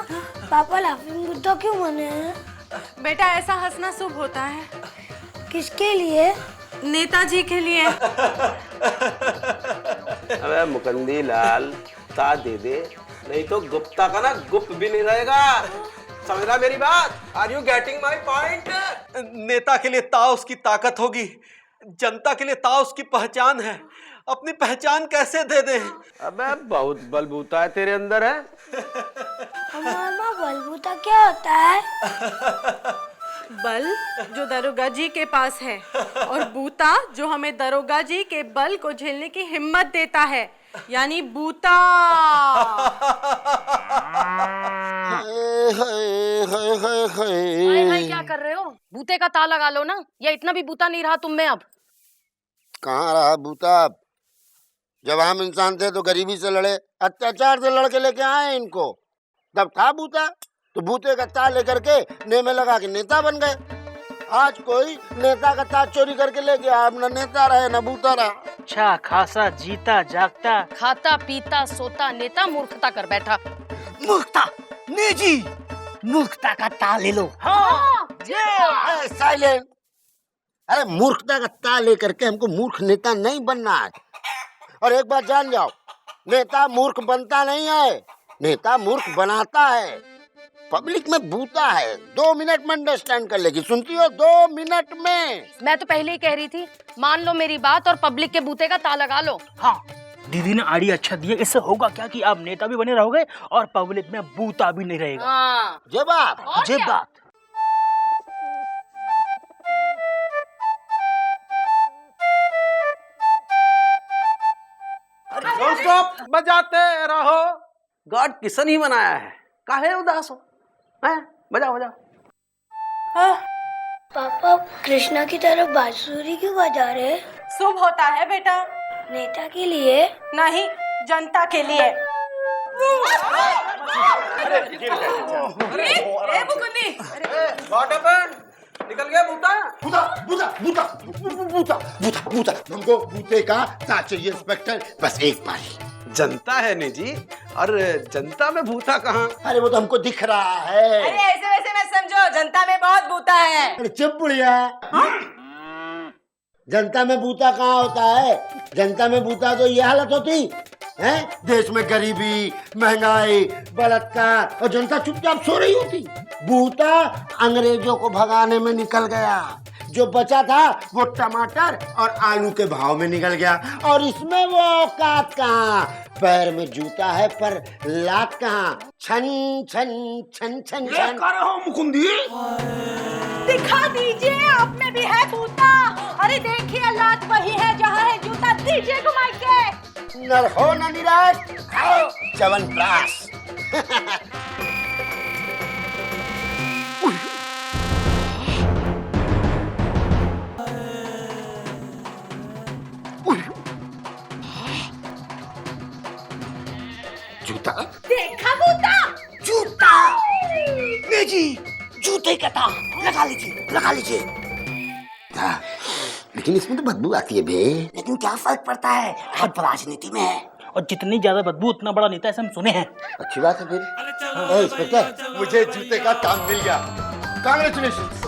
पापा लाफिंग बुद्धा क्यों बने हैं? बेटा ऐसा हंसना शुभ होता है। किसके लिए? नेताजी के लिए। अबे मुकंदी लाल, ता दे दे, नहीं तो गुप्ता का ना गुप्त भी नहीं रहेगा। समझ रहा मेरी बात? Are you getting my point? नेता के लिए ताव उसकी ताकत होगी, जनता के लिए ताव उसकी पहचान है। अपनी पहचान कैसे दे दे? अबे बहुत बलबूता है तेरे अंदर है। मामा बलबूता क्या होता है? बल जो दरोगा जी के पास है, और बूता जो हमें दरोगा जी के बल को झेलने की हिम्मत देता है, यानी बूता। हाय क्या कर रहे हो? बूते का ताला लगा लो ना, या इतना भी बूता नहीं रहा तुम में अब। कहाँ रहा बूता? जब हम इंसान थे तो गरीबी से लड़े, अत्याचार से लड़के लेके आए इनको। तब था बूता, तो बूते का ताज लेकर के ने में लगा के नेता बन गए। आज कोई नेता का ताज चोरी करके ले गया, अब न नेता रहे न बूता रहा। अच्छा खासा जीता जागता, खाता पीता सोता नेता मूर्खता कर बैठा। मूर्खता नहीं जी, मूर्खता का ताल ले लो। हाँ साइलेंट। अरे मूर्खता का ताज लेकर के हमको मूर्ख नेता नहीं बनना है। और एक बात जान जाओ, नेता मूर्ख बनता नहीं है, नेता मूर्ख बनाता है। पब्लिक में बूता है, 2 मिनट में अंडरस्टैंड कर लेगी। सुनती हो? 2 मिनट में। मैं तो पहले ही कह रही थी, मान लो मेरी बात और पब्लिक के बूते का ताला लगा लो। हाँ दीदी ने आइडिया अच्छा दिया। इससे होगा क्या कि आप नेता भी बने रहोगे और पब्लिक में बूता भी नहीं रहेगा। हाँ जे बात, जे बात। स्टॉप, बजाते रहो। गॉड किसन ही बनाया है, काहे उदास हो? हैं? बजाओ बजाओ। पापा कृष्णा की तरफ बांसुरी क्यों बजा रहे? शुभ होता है बेटा। नेता के लिए नहीं, जनता के लिए। What happened? निकल गया बूता? बूता बूता बूता बूता बूता बूता हमको बूते का ताज चाहिए इंस्पेक्टर, बस एक बारी। जनता है नहीं जी, और जनता में भूता कहाँ? अरे वो तो हमको दिख रहा है। अरे ऐसे वैसे मत समझो, जनता में बहुत बूता है। अरे चुप बुढ़िया। जनता में बूता कहाँ होता है? जनता में बूता तो ये हालत होती है, देश में गरीबी, महंगाई, बलात्कार, और जनता चुपचाप सो रही होती। बूता अंग्रेजों को भगाने में निकल गया, जो बचा था वो टमाटर और आलू के भाव में निकल गया। और इसमें वो औकात कहाँ? पैर में जूता है पर लात कहाँ? छन छन छन छन छन। कर रहा हूँ मुकुंदी। दिखा दीजिए, आप में भी है बूता। अरे देखिए, लात वही है जहाँ है जूता। दीजिए घुमा के। नर हो न निराश, खाओ च्यवनप्राश। जूता देखा बूता? जूता नहीं जी, जूते का था। लगा लीजिए लगा लीजिए। हाँ, लेकिन इसमें तो बदबू आती है बे। लेकिन क्या फर्क पड़ता है, हर राजनीति में है। और जितनी ज्यादा बदबू उतना बड़ा नेता, ऐसे हम सुने हैं। अच्छी बात है फिर। इंस्पेक्टर, मुझे जूते का काम मिल गया। कांग्रेचुलेशंस।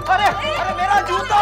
अरे अरे मेरा जूता!